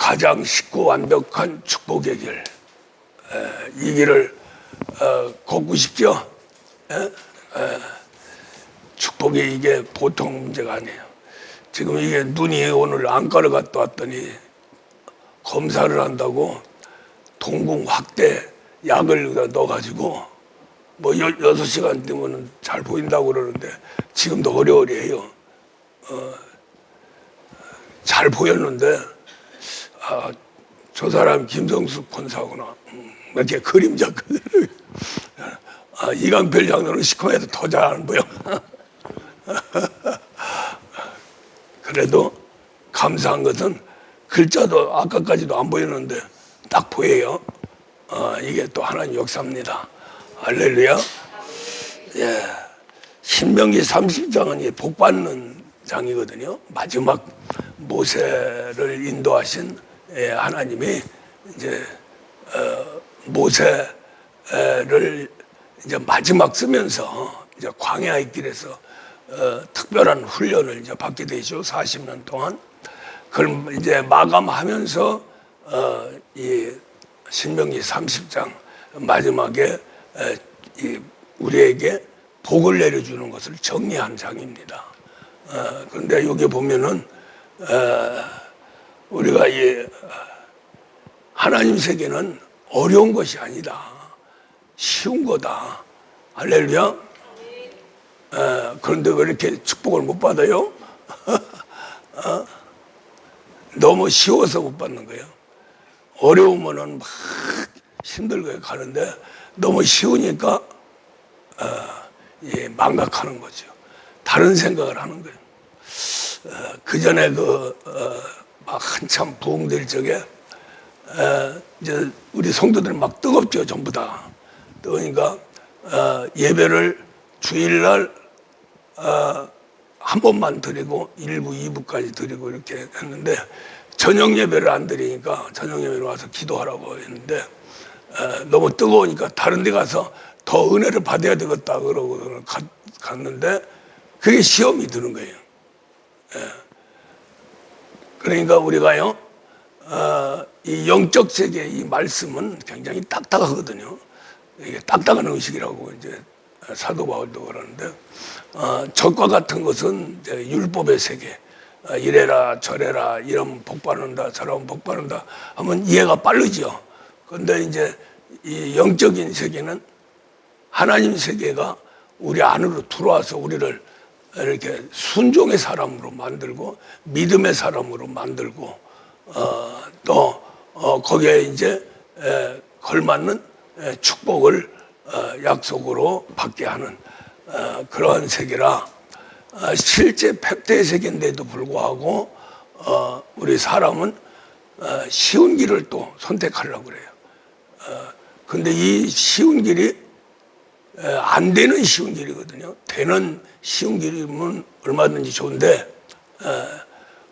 가장 쉽고 완벽한 축복의 길, 이 길을 걷고 싶죠? 축복이 이게 보통 문제가 아니에요. 지금 이게 눈이 오늘 안과를 갔다 왔더니 검사를 한다고 동공 확대 약을 넣어가지고 뭐 6시간 되면 잘 보인다고 그러는데 지금도 어려워해요. 잘 보였는데 저 사람 김성숙 권사구나. 이렇게 그림자 그대로. 이강필 장로는 시커매도 더 잘 안 보여. 그래도 감사한 것은 글자도 아까까지도 안 보였는데 딱 보여요. 이게 또 하나님 역사입니다. 할렐루야. 예. 신명기 30장은 복 받는 장이거든요. 마지막 모세를 인도하신 하나님이 이제 모세를 이제 마지막 쓰면서 이제 광야의 길에서 특별한 훈련을 이제 받게 되죠. 40년 동안. 그걸 이제 마감하면서 이 신명기 30장 마지막에 우리에게 복을 내려주는 것을 정리한 장입니다. 그런데 여기 보면은 우리가 이 하나님 세계는 어려운 것이 아니다. 쉬운 거다. 할렐루야. 그런데 왜 이렇게 축복을 못 받아요? 너무 쉬워서 못 받는 거예요. 어려우면은 막 힘들게 가는데 너무 쉬우니까 망각하는 거죠. 다른 생각을 하는 거예요. 그 전에 막 한참 부흥될 적에 이제 우리 성도들 막 뜨겁죠, 전부 다. 뜨거우니까 예배를 주일날 한 번만 드리고 1부, 2부까지 드리고 이렇게 했는데 저녁 예배를 안 드리니까 저녁 예배를 와서 기도하라고 했는데 너무 뜨거우니까 다른 데 가서 더 은혜를 받아야 되겠다 그러고 갔는데 그게 시험이 드는 거예요. 그러니까 우리가요, 이 영적 세계 이 말씀은 굉장히 딱딱하거든요. 이게 딱딱한 의식이라고 이제 사도 바울도 그러는데, 적과 같은 것은 이제 율법의 세계, 이래라 저래라 이러면 복 받는다 저러면 복 받는다 하면 이해가 빠르죠. 그런데 이제 이 영적인 세계는 하나님 세계가 우리 안으로 들어와서 우리를 이렇게 순종의 사람으로 만들고 믿음의 사람으로 만들고 또 거기에 이제 걸맞는 축복을 약속으로 받게 하는 그러한 세계라 실제 팩트의 세계인데도 불구하고 우리 사람은 쉬운 길을 또 선택하려고 그래요. 근데 이 쉬운 길이 안 되는 쉬운 길이거든요. 되는 쉬운 길이면 얼마든지 좋은데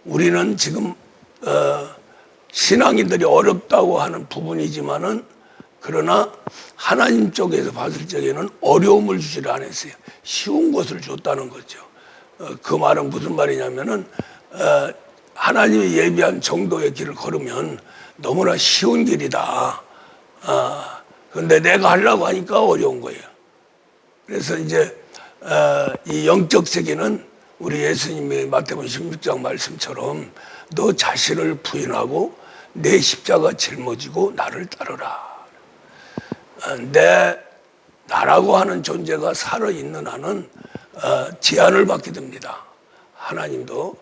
우리는 지금 신앙인들이 어렵다고 하는 부분이지만은 그러나 하나님 쪽에서 봤을 적에는 어려움을 주지를 않았어요. 쉬운 것을 줬다는 거죠. 그 말은 무슨 말이냐면은 하나님이 예비한 정도의 길을 걸으면 너무나 쉬운 길이다. 그런데 내가 하려고 하니까 어려운 거예요. 그래서 이제 이 영적 세계는 우리 예수님이 마태복음 16장 말씀처럼 너 자신을 부인하고 내 십자가 짊어지고 나를 따르라. 나라고 하는 존재가 살아있는 한은 제한을 받게 됩니다. 하나님도.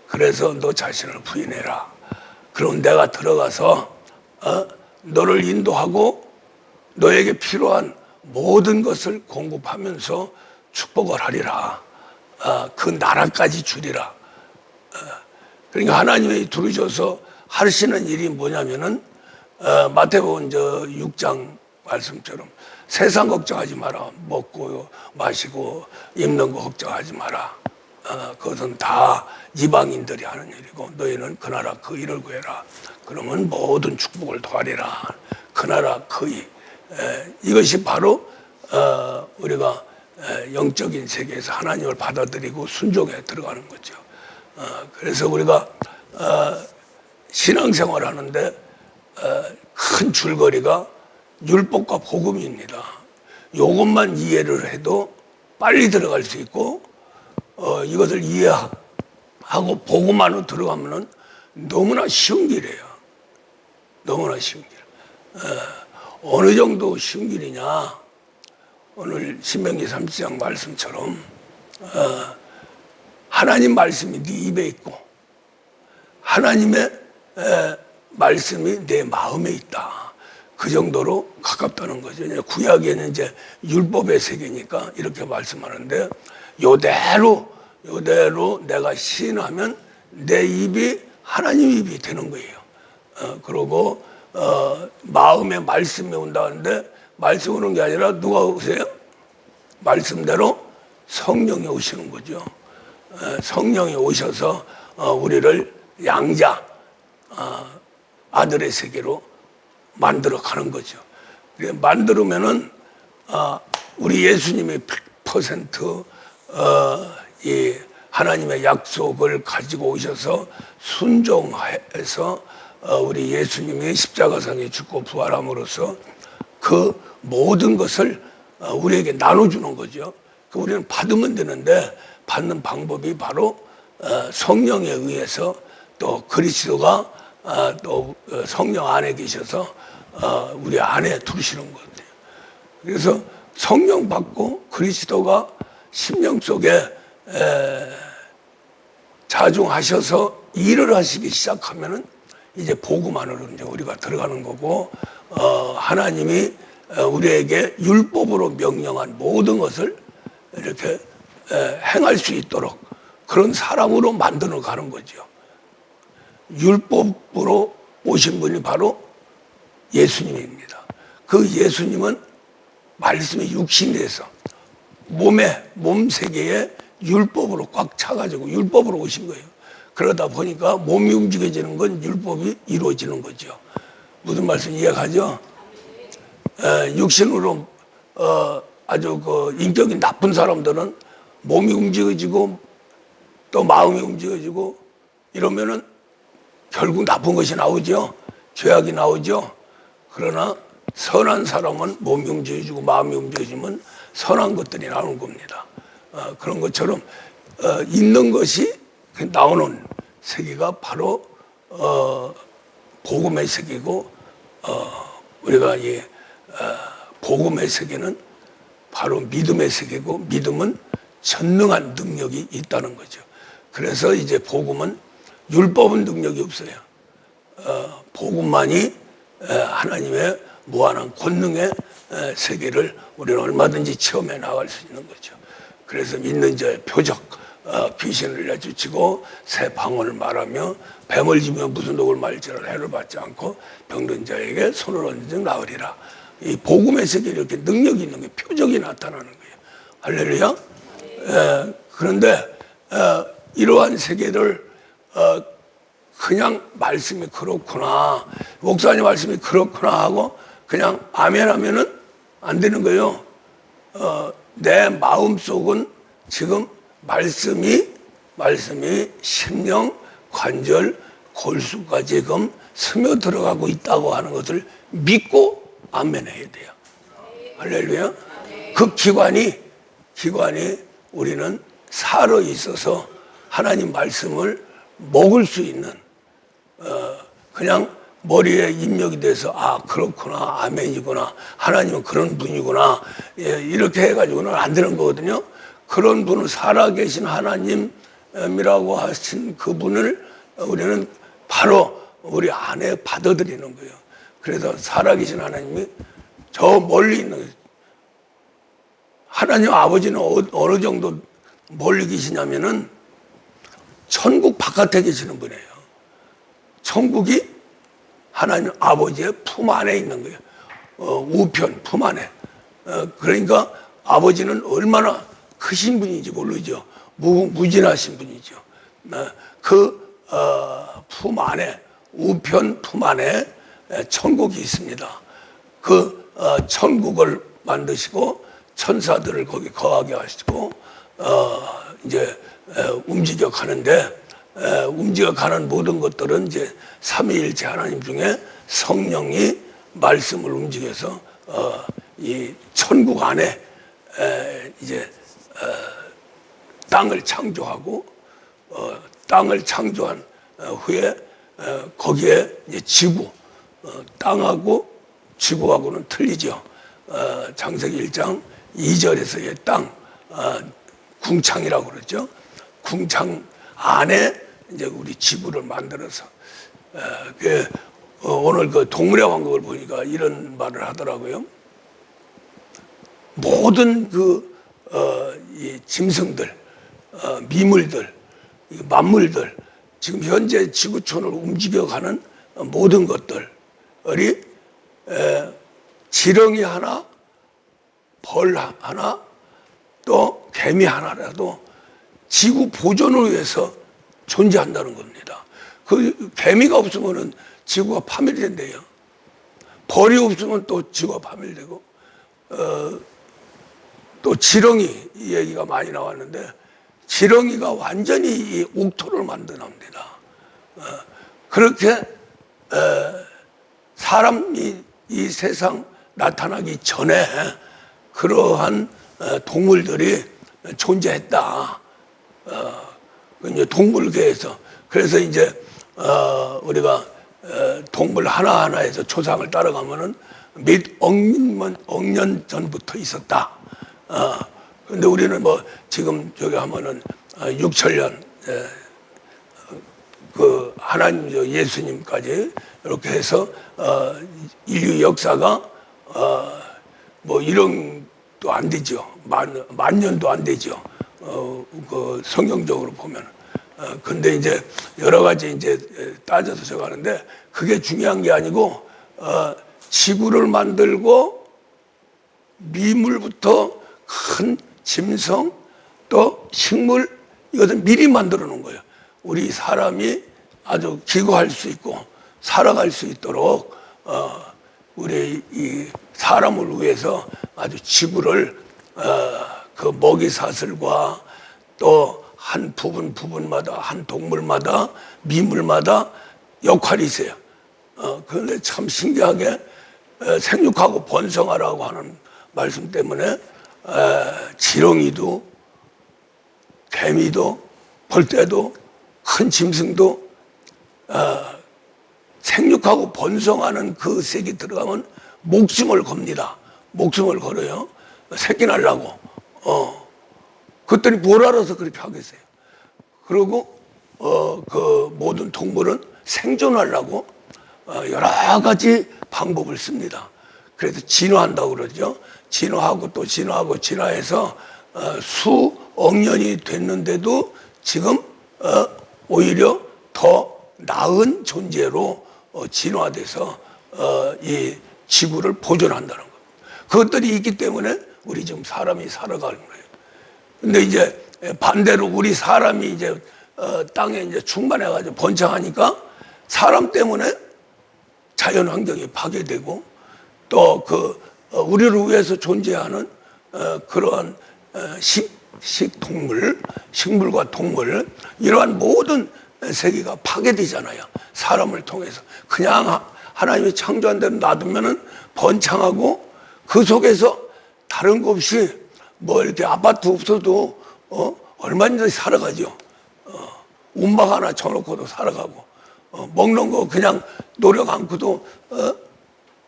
그래서 너 자신을 부인해라. 그럼 내가 들어가서 너를 인도하고 너에게 필요한 모든 것을 공급하면서 축복을 하리라. 그 나라까지 주리라. 그러니까 하나님이 두르셔서 하시는 일이 뭐냐면은 마태복음 6장 말씀처럼 세상 걱정하지 마라. 먹고 마시고 입는 거 걱정하지 마라. 그것은 다 이방인들이 하는 일이고 너희는 그 나라 그 일을 구해라. 그러면 모든 축복을 더하리라. 그 나라 그 일. 이것이 바로 우리가 영적인 세계에서 하나님을 받아들이고 순종에 들어가는 거죠. 그래서 우리가 신앙생활 하는데 큰 줄거리가 율법과 복음입니다. 이것만 이해를 해도 빨리 들어갈 수 있고 이것을 이해하고 복음 안으로 들어가면은 너무나 쉬운 길이에요. 너무나 쉬운 길. 어느 정도 쉬운 길이냐? 오늘 신명기 30장 말씀처럼 하나님 말씀이 네 입에 있고 하나님의 말씀이 내 마음에 있다. 그 정도로 가깝다는 거죠. 구약에는 이제 율법의 세계니까 이렇게 말씀하는데 요대로 내가 시인하면 내 입이 하나님 입이 되는 거예요. 그러고 마음에 말씀이 온다는데 말씀 오는 게 아니라 누가 오세요? 말씀대로 성령이 오시는 거죠. 성령이 오셔서 우리를 양자 아들의 세계로 만들어 가는 거죠. 만들면은 우리 예수님이 100% 이 하나님의 약속을 가지고 오셔서 순종해서 우리 예수님이 십자가상에 죽고 부활함으로써 그 모든 것을 우리에게 나눠주는 거죠. 우리는 받으면 되는데 받는 방법이 바로 성령에 의해서 또 그리스도가 또 성령 안에 계셔서 우리 안에 두시는 것 같아요. 그래서 성령 받고 그리스도가 심령 속에 자중하셔서 일을 하시기 시작하면은 이제 복음 안으로 이제 우리가 들어가는 거고 하나님이 우리에게 율법으로 명령한 모든 것을 이렇게 행할 수 있도록 그런 사람으로 만들어 가는 거죠. 율법으로 오신 분이 바로 예수님입니다. 그 예수님은 말씀이 육신돼서 몸 세계에 율법으로 꽉 차가지고 율법으로 오신 거예요. 그러다 보니까 몸이 움직여지는 건 율법이 이루어지는 거죠. 무슨 말씀 이해가죠? 육신으로 아주 그 인격이 나쁜 사람들은 몸이 움직여지고 또 마음이 움직여지고 이러면은 결국 나쁜 것이 나오죠. 죄악이 나오죠. 그러나 선한 사람은 몸이 움직여지고 마음이 움직여지면 선한 것들이 나오는 겁니다. 그런 것처럼 있는 것이 나오는 세계가 바로 복음의 세계고 우리가 이 복음의 세계는 바로 믿음의 세계고 믿음은 전능한 능력이 있다는 거죠. 그래서 이제 복음은 율법은 능력이 없어요. 복음만이 하나님의 무한한 권능의 세계를 우리는 얼마든지 체험해 나갈 수 있는 거죠. 그래서 믿는 자의 표적 귀신을 내쫓고 새 방언을 말하며 뱀을 지며 무슨 독을 말지라도 해를 받지 않고 병든 자에게 손을 얹은 나으리라. 이 복음의 세계에 이렇게 능력이 있는 게 표적이 나타나는 거예요. 할렐루야. 그런데 이러한 세계를 그냥 말씀이 그렇구나, 목사님 말씀이 그렇구나 하고 그냥 아멘 하면은 안 되는 거예요. 내 마음속은 지금 말씀이 심령, 관절, 골수까지 지금 스며들어가고 있다고 하는 것을 믿고 아멘 해야 돼요. 할렐루야. 그 기관이 우리는 살아 있어서 하나님 말씀을 먹을 수 있는 그냥 머리에 입력이 돼서 아 그렇구나 아멘이구나 하나님은 그런 분이구나 이렇게 해가지고는 안 되는 거거든요. 그런 분을 살아계신 하나님이라고 하신 그분을 우리는 바로 우리 안에 받아들이는 거예요. 그래서 살아계신 하나님이 저 멀리 있는 거예요. 하나님 아버지는 어느 정도 멀리 계시냐면은 천국 바깥에 계시는 분이에요. 천국이 하나님 아버지의 품 안에 있는 거예요. 우편 품 안에. 그러니까 아버지는 얼마나 크신 분인지 모르죠. 무진하신 분이죠. 그 품 안에 우편 품 안에 천국이 있습니다. 그 천국을 만드시고 천사들을 거기 거하게 하시고 이제 움직여 가는데 움직여가는 모든 것들은 이제 삼위일체 하나님 중에 성령이 말씀을 움직여서 이 천국 안에 이제 땅을 창조하고 땅을 창조한 후에 거기에 이제 지구, 땅하고 지구하고는 틀리죠. 창세기 1장 2절에서의 땅, 궁창이라고 그러죠. 궁창 안에 이제 우리 지구를 만들어서 오늘 그 동물의 왕국을 보니까 이런 말을 하더라고요. 모든 이 짐승들, 미물들, 만물들, 지금 현재 지구촌을 움직여가는 모든 것들이 지렁이 하나, 벌 하나, 또 개미 하나라도 지구 보존을 위해서 존재한다는 겁니다. 그 개미가 없으면은 지구가 파멸된대요. 벌이 없으면 또 지구가 파멸되고, 또 지렁이 얘기가 많이 나왔는데, 지렁이가 완전히 이 옥토를 만드납니다. 그렇게 사람이 이 세상 나타나기 전에 그러한 동물들이 존재했다. 이제 동물계에서. 그래서 이제 우리가 동물 하나하나에서 조상을 따라가면은 몇 억년 전부터 있었다. 근데 우리는 뭐 지금 저기 하면은 6천년 그 하나님 예수님까지 이렇게 해서 인류 역사가 뭐 1억도 안 되죠. 만 년도 안 되죠. 그 성경적으로 보면. 근데 이제 여러 가지 이제 따져서 적어가는데 그게 중요한 게 아니고 지구를 만들고 미물부터 큰 짐승 또 식물 이것을 미리 만들어 놓은 거예요. 우리 사람이 아주 기거할 수 있고 살아갈 수 있도록 우리 이 사람을 위해서 아주 지구를 그 먹이 사슬과 또 한 부분마다 한 동물마다 미물마다 역할이 있어요. 그런데 참 신기하게 생육하고 번성하라고 하는 말씀 때문에 지렁이도 개미도 벌떼도 큰 짐승도 생육하고 번성하는 그 색이 들어가면 목숨을 겁니다. 목숨을 걸어요. 새끼 날라고. 그랬더니 뭘 알아서 그렇게 하겠어요. 그리고 그 모든 동물은 생존하려고 여러 가지 방법을 씁니다. 그래서 진화한다고 그러죠. 진화하고 또 진화하고 진화해서 수억 년이 됐는데도 지금 오히려 더 나은 존재로 진화돼서 이 지구를 보존한다는 겁니다. 그것들이 있기 때문에 우리 지금 사람이 살아가는 거예요. 근데 이제 반대로 우리 사람이 이제 땅에 이제 충만해가지고 번창하니까 사람 때문에 자연 환경이 파괴되고 또 우리를 위해서 존재하는 그러한 식동물, 식물과 동물 이러한 모든 세계가 파괴되잖아요. 사람을 통해서 그냥 하나님이 창조한 대로 놔두면은 번창하고 그 속에서 다른 것 없이 뭐 이렇게 아파트 없어도 얼마든지 살아가죠. 움막 하나 쳐놓고도 살아가고 먹는 거 그냥 노력 않고도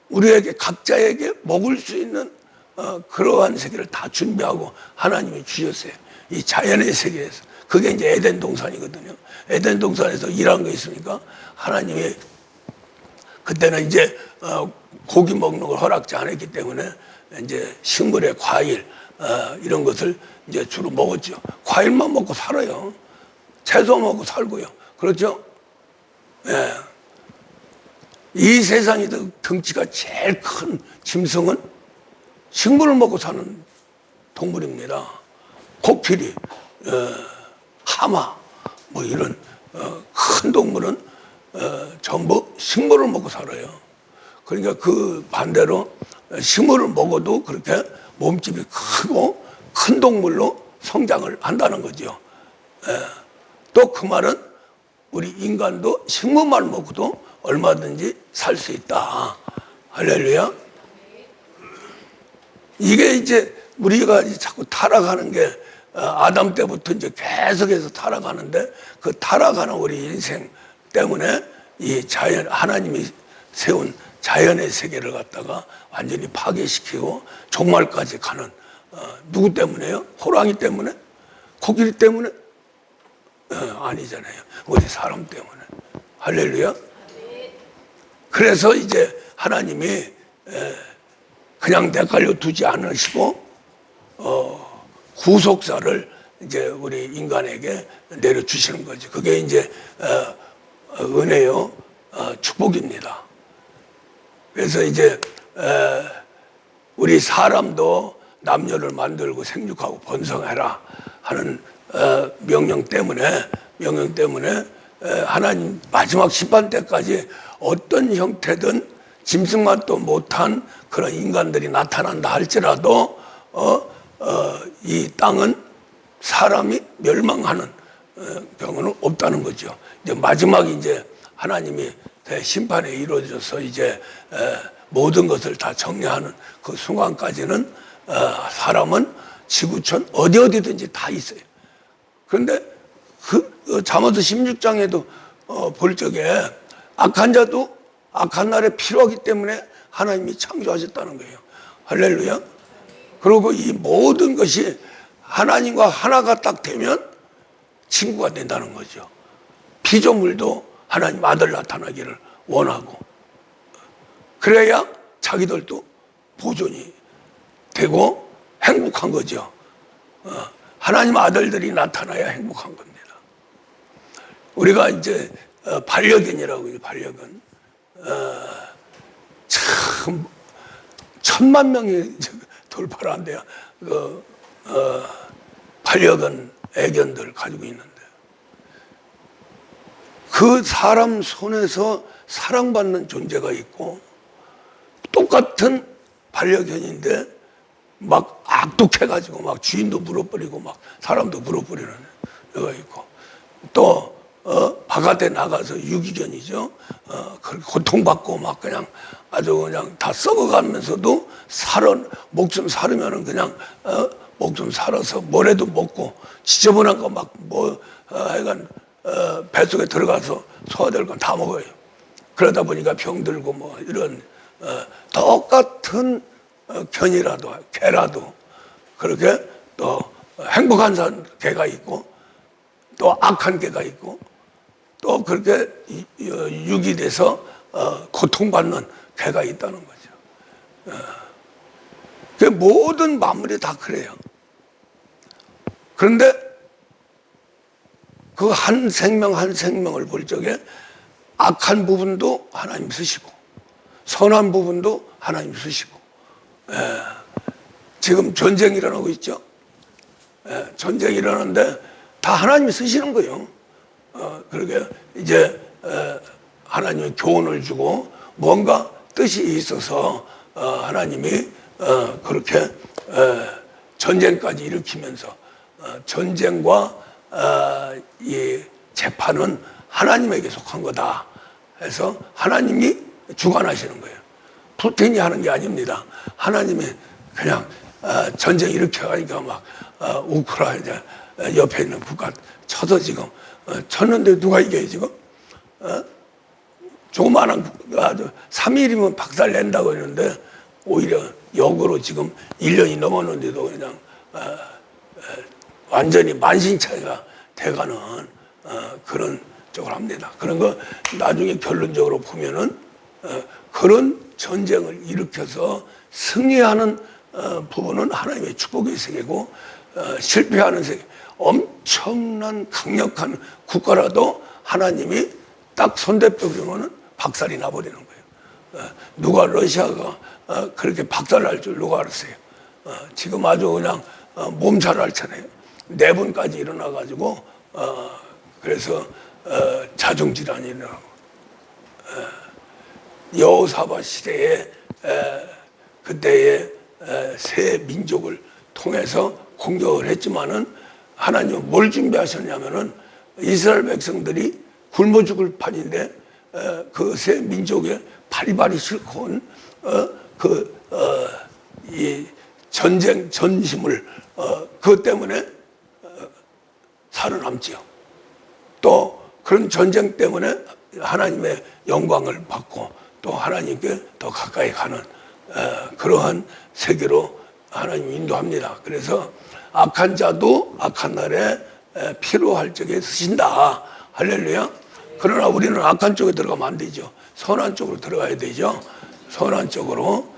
우리에게 각자에게 먹을 수 있는 그러한 세계를 다 준비하고 하나님이 주셨어요. 이 자연의 세계에서. 그게 이제 에덴 동산이거든요. 에덴 동산에서 일한 거 있으니까 하나님이 그때는 이제 고기 먹는 걸 허락지 않았기 때문에 이제 식물의 과일 이런 것을 이제 주로 먹었죠. 과일만 먹고 살아요. 채소 먹고 살고요. 그렇죠? 예. 이 세상에 덩치가 제일 큰 짐승은 식물을 먹고 사는 동물입니다. 코끼리, 하마, 뭐 이런 큰 동물은 전부 식물을 먹고 살아요. 그러니까 그 반대로 식물을 먹어도 그렇게 몸집이 크고 큰 동물로 성장을 한다는 거죠. 또 그 말은 우리 인간도 식물만 먹어도 얼마든지 살 수 있다. 할렐루야. 이게 이제 우리가 자꾸 타락하는 게 아담 때부터 이제 계속해서 타락하는데 그 타락하는 우리 인생 때문에 이 자연, 하나님이 세운 자연의 세계를 갖다가 완전히 파괴시키고 종말까지 가는 누구 때문에요? 호랑이 때문에? 코끼리 때문에? 아니잖아요. 우리 사람 때문에. 할렐루야. 그래서 이제 하나님이 그냥 내걸려 두지 않으시고 구속사를 이제 우리 인간에게 내려주시는 거죠. 그게 이제 은혜요 축복입니다. 그래서 이제 우리 사람도 남녀를 만들고 생육하고 번성해라 하는 명령 때문에 하나님 마지막 심판 때까지 어떤 형태든 짐승만도 못한 그런 인간들이 나타난다 할지라도 이 땅은 사람이 멸망하는 경우는 없다는 거죠. 이제 마지막 이제 하나님이 심판에 이루어져서 이제 모든 것을 다 정리하는 그 순간까지는 사람은 지구촌 어디든지 다 있어요. 그런데 그 잠언서 16장에도 볼 적에 악한 자도 악한 날에 필요하기 때문에 하나님이 창조하셨다는 거예요. 할렐루야. 그리고 이 모든 것이 하나님과 하나가 딱 되면 친구가 된다는 거죠. 피조물도 하나님 아들 나타나기를 원하고 그래야 자기들도 보존이 되고 행복한 거죠. 하나님 아들들이 나타나야 행복한 겁니다. 우리가 이제 반려견이라고 해요. 반려견. 참 1000만 명이 돌파를 한대요. 반려견 애견들 가지고 있는데 그 사람 손에서 사랑받는 존재가 있고 똑같은 반려견인데 막 악독해가지고 막 주인도 물어버리고 막 사람도 물어버리는 애가 있고 또 바깥에 나가서 유기견이죠. 그렇게 고통받고 막 그냥 아주 그냥 다 썩어가면서도 목숨 사르면은 그냥 목숨 살아서 뭐래도 먹고 지저분한 거 막 하여간 뱃속에 들어가서 소화될 건 다 먹어요. 그러다 보니까 병들고 뭐 이런 똑같은 견이라도 개라도 그렇게 또 행복한 개가 있고 또 악한 개가 있고 또 그렇게 유기돼서 고통받는 개가 있다는 거죠. 그 모든 만물이 다 그래요. 그런데 그 한 생명 한 생명을 볼 적에 악한 부분도 하나님 쓰시고 선한 부분도 하나님 쓰시고 지금 전쟁이 일어나고 있죠. 전쟁이 일어나는데 다 하나님이 쓰시는 거예요. 그러게 이제 하나님이 교훈을 주고 뭔가 뜻이 있어서 하나님이 그렇게 전쟁까지 일으키면서 전쟁과 이 재판은 하나님에게 속한 거다 해서 하나님이 주관하시는 거예요. 푸틴이 하는 게 아닙니다. 하나님이 그냥 전쟁 일으켜가니까 막 우크라이나 옆에 있는 국가 쳐서 지금 쳤는데 누가 이겨요 지금? 조그마한 아주 3일이면 박살 낸다고 했는데 오히려 역으로 지금 1년이 넘었는데도 그냥 완전히 만신창이가 돼가는 그런 쪽을 합니다. 그런 거 나중에 결론적으로 보면은 그런 전쟁을 일으켜서 승리하는 부분은 하나님의 축복의 세계고 실패하는 세계, 엄청난 강력한 국가라도 하나님이 딱 손대표기면은 박살이 나버리는 거예요. 누가 러시아가 그렇게 박살날 줄 누가 알았어요? 지금 아주 그냥 몸살을 앓잖아요. 4번까지 일어나가지고 그래서 자중질환이 일어나고 여호사밧 시대에 그때의 새 민족을 통해서 공격을 했지만은 하나님은 뭘 준비하셨냐면은 이스라엘 백성들이 굶어 죽을 판인데 그 세 민족의 바리바리 실컷 이 전쟁 전심을 그것 때문에 살아남지요. 또 그런 전쟁 때문에 하나님의 영광을 받고 또 하나님께 더 가까이 가는 그러한 세계로 하나님이 인도합니다. 그래서 악한 자도 악한 날에 필요할 적에 쓰신다. 할렐루야. 그러나 우리는 악한 쪽에 들어가면 안 되죠. 선한 쪽으로 들어가야 되죠. 선한 쪽으로.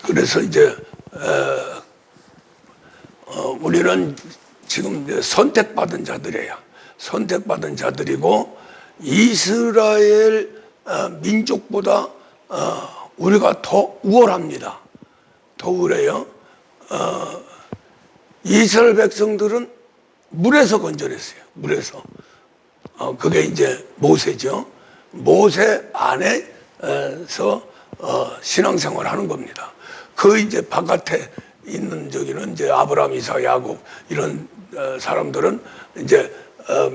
그래서 이제 우리는 지금 이제 선택받은 자들이에요. 선택받은 자들이고 이스라엘 민족보다 우리가 더 우월합니다. 더 우월해요. 이스라엘 백성들은 물에서 건져냈어요. 물에서. 그게 이제 모세죠. 모세 안에서 신앙생활을 하는 겁니다. 그 이제 바깥에 있는 저기는 이제 아브라함, 이삭, 야곱 이런 사람들은 이제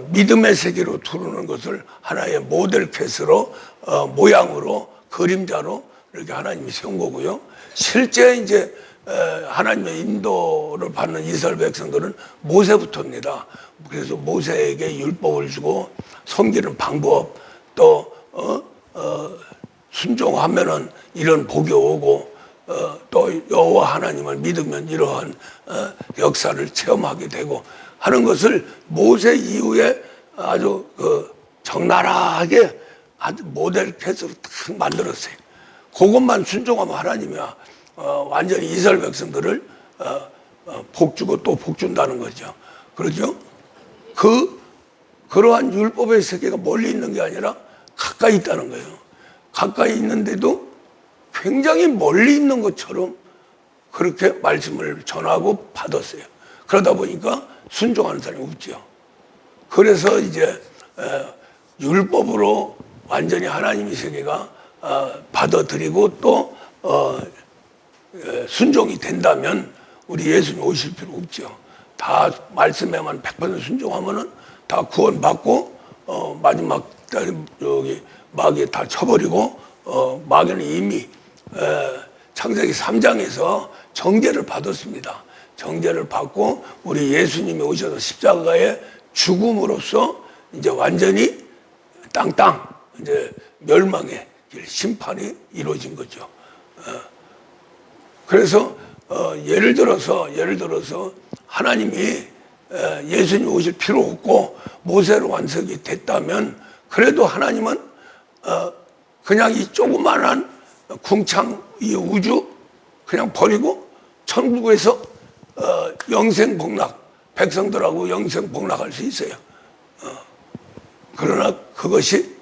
믿음의 세계로 들어오는 것을 하나의 모델 펫으로 모양으로 그림자로 이렇게 하나님이 세운 거고요. 실제 이제 하나님의 인도를 받는 이스라엘 백성들은 모세부터입니다. 그래서 모세에게 율법을 주고 섬기는 방법 또 순종하면은 이런 복이 오고 또 여호와 하나님을 믿으면 이러한 역사를 체험하게 되고 하는 것을 모세 이후에 아주 적나라하게 아주 모델 펫으로 딱 만들었어요. 그것만 순종하면 하나님이 완전히 이스라엘 백성들을 복 주고 또 복 준다는 거죠. 그러죠? 그러한 율법의 세계가 멀리 있는 게 아니라 가까이 있다는 거예요. 가까이 있는데도 굉장히 멀리 있는 것처럼 그렇게 말씀을 전하고 받았어요. 그러다 보니까 순종하는 사람이 없죠. 그래서 이제 율법으로 완전히 하나님의 세계가 받아들이고 또 순종이 된다면 우리 예수님 오실 필요 없죠. 다 말씀에만 100% 순종하면은 다 구원받고 마지막 여기 마귀에 다 쳐버리고 마귀는 이미 창세기 3장에서 정죄를 받았습니다. 정죄를 받고 우리 예수님이 오셔서 십자가의 죽음으로써 이제 완전히 땅땅 이제 멸망의 길, 심판이 이루어진 거죠. 그래서 예를 들어서 하나님이 예수님 오실 필요 없고 모세로 완성이 됐다면 그래도 하나님은 그냥 이 조그만한 궁창 이 우주 그냥 버리고 천국에서 영생복락 백성들하고 영생복락할 수 있어요. 그러나 그것이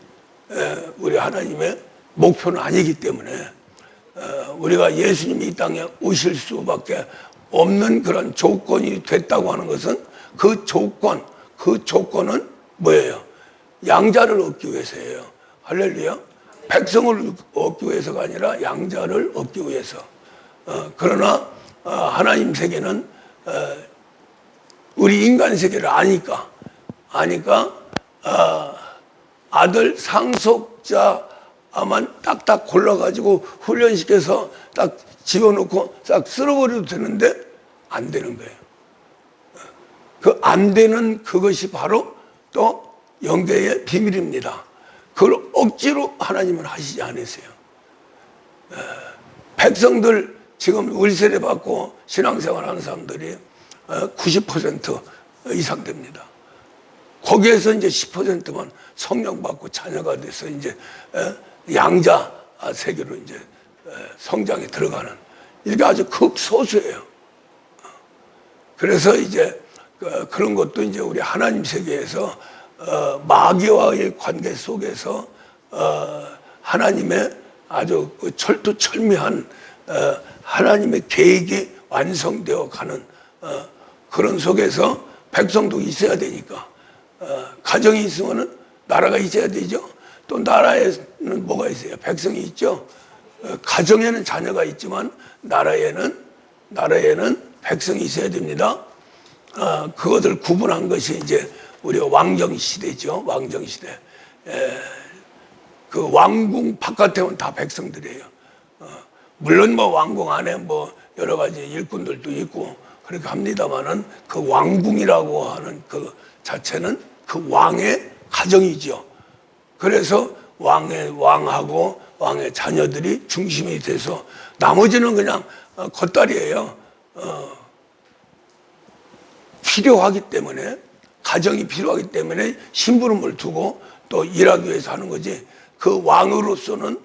우리 하나님의 목표는 아니기 때문에 우리가 예수님이 이 땅에 오실 수밖에 없는 그런 조건이 됐다고 하는 것은 그 조건은 뭐예요? 양자를 얻기 위해서예요. 할렐루야. 백성을 얻기 위해서가 아니라 양자를 얻기 위해서. 그러나 하나님 세계는 우리 인간 세계를 아니까 아들 상속자만 딱딱 골라가지고 훈련시켜서 딱 집어넣고 싹 쓸어버려도 되는데 안 되는 거예요. 그 안 되는 그것이 바로 또 영계의 비밀입니다. 그걸 억지로 하나님은 하시지 않으세요. 백성들 지금 을세례 받고 신앙생활 하는 사람들이 90% 이상 됩니다. 거기에서 이제 10%만 성령 받고 자녀가 돼서 이제 양자 세계로 이제 성장에 들어가는 이게 아주 극소수예요. 그래서 이제 그런 것도 이제 우리 하나님 세계에서 마귀와의 관계 속에서 하나님의 아주 철두철미한 하나님의 계획이 완성되어 가는 그런 속에서 백성도 있어야 되니까 가정이 있으면은 나라가 있어야 되죠. 또 나라에는 뭐가 있어요? 백성이 있죠. 가정에는 자녀가 있지만 나라에는 백성이 있어야 됩니다. 그것을 구분한 것이 이제 우리가 왕정 시대죠. 왕정 시대. 그 왕궁 바깥에는 다 백성들이에요. 물론 뭐 왕궁 안에 뭐 여러 가지 일꾼들도 있고 그렇게 합니다만은 그 왕궁이라고 하는 그 자체는 그 왕의 가정이죠. 그래서 왕하고 왕의 자녀들이 중심이 돼서 나머지는 그냥 겉다리예요. 필요하기 때문에, 가정이 필요하기 때문에 심부름을 두고 또 일하기 위해서 하는 거지. 그 왕으로서는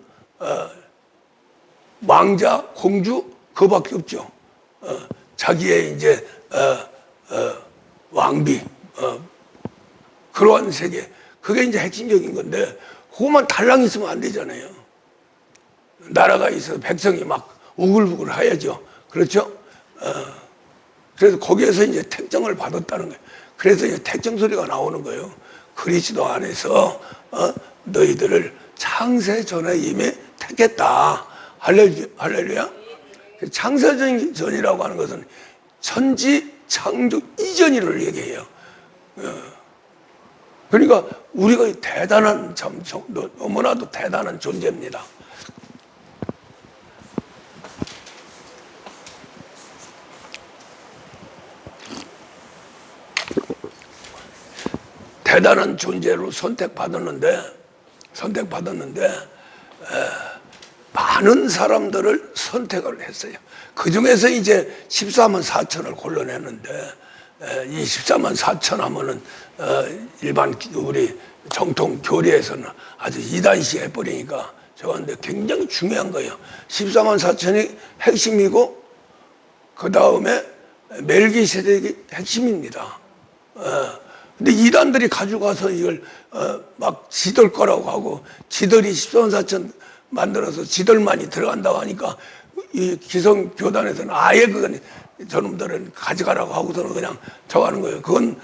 왕자, 공주 그밖에 없죠. 자기의 이제 왕비 그러한 세계, 그게 이제 핵심적인 건데 그것만 달랑 있으면 안 되잖아요. 나라가 있어서 백성이 막 우글우글 하야죠. 그렇죠? 그래서 거기에서 이제 택정을 받았다는 거예요. 그래서 이제 택정 소리가 나오는 거예요. 그리스도 안에서 너희들을 창세 전에 이미 택했다. 할렐루야. 창세전이라고 하는 것은 천지 창조 이전이를 얘기해요. 그러니까 우리가 대단한, 참 너무나도 대단한 존재입니다. 대단한 존재로 선택받았는데 많은 사람들을 선택을 했어요. 그 중에서 이제 14만 4천을 골라냈는데, 이 14만 4천 하면은 일반 우리 정통 교리에서는 아주 이단시 해버리니까 저건데 굉장히 중요한 거예요. 14만 4천이 핵심이고 그 다음에 멜기세덱이 핵심입니다. 근데 이단들이 가져가서 이걸 막 지들 거라고 하고, 지들이 14만 4천 만들어서 지들만이 들어간다고 하니까 이 기성교단에서는 아예 그건 저놈들은 가져가라고 하고서는 그냥 저가는 거예요. 그건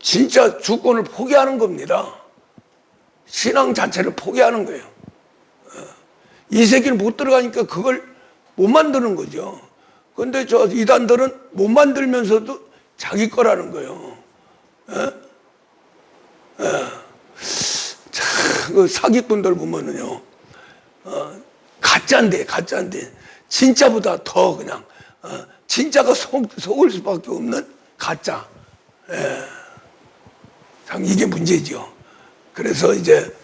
진짜 주권을 포기하는 겁니다. 신앙 자체를 포기하는 거예요. 이 세계를 못 들어가니까 그걸 못 만드는 거죠. 그런데 저 이단들은 못 만들면서도 자기 거라는 거예요. 그 사기꾼들 보면은요, 가짜인데 진짜보다 더 그냥 진짜가 속을 수밖에 없는 가짜. 참 이게 문제죠. 그래서 이제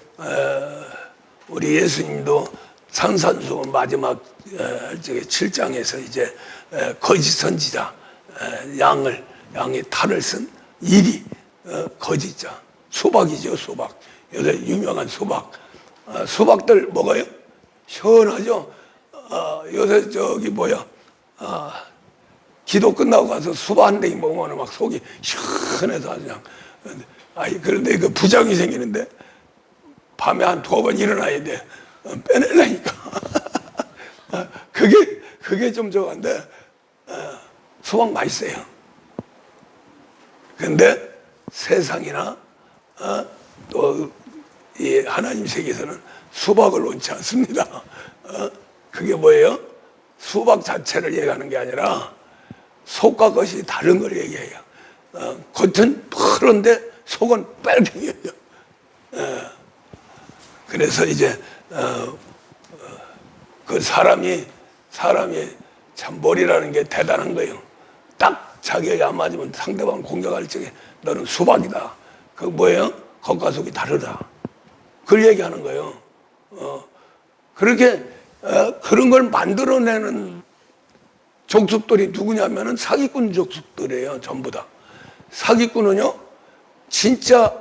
우리 예수님도 산산수 마지막 7장에서 이제 거짓 선지자, 양의 탈을 쓴 일이 거짓자, 수박이죠. 수박. 요새 유명한 수박. 수박들 먹어요? 시원하죠? 요새 기도 끝나고 가서 수박 한 댕이 먹으면 막 속이 시원해서 그냥. 그런데 그 부작용이 생기는데 밤에 한 2번 일어나야 돼. 빼내려니까. 그게 좀 저건데, 수박 맛있어요. 근데 세상이나 또 이 하나님 세계에서는 수박을 원치 않습니다. 그게 뭐예요? 수박 자체를 얘기하는 게 아니라 속과 겉이 다른 걸 얘기해요. 겉은 푸른데 속은 빨갱이에요. 그래서 이제 그 사람이 참 머리라는 게 대단한 거예요. 딱 자기에게 안 맞으면 상대방 공격할 적에 너는 수박이다. 그 뭐예요? 겉과 속이 다르다. 그걸 얘기하는 거예요. 그렇게 그런 걸 만들어내는 족속들이 누구냐면은 사기꾼 족속들이에요. 전부 다. 사기꾼은요, 진짜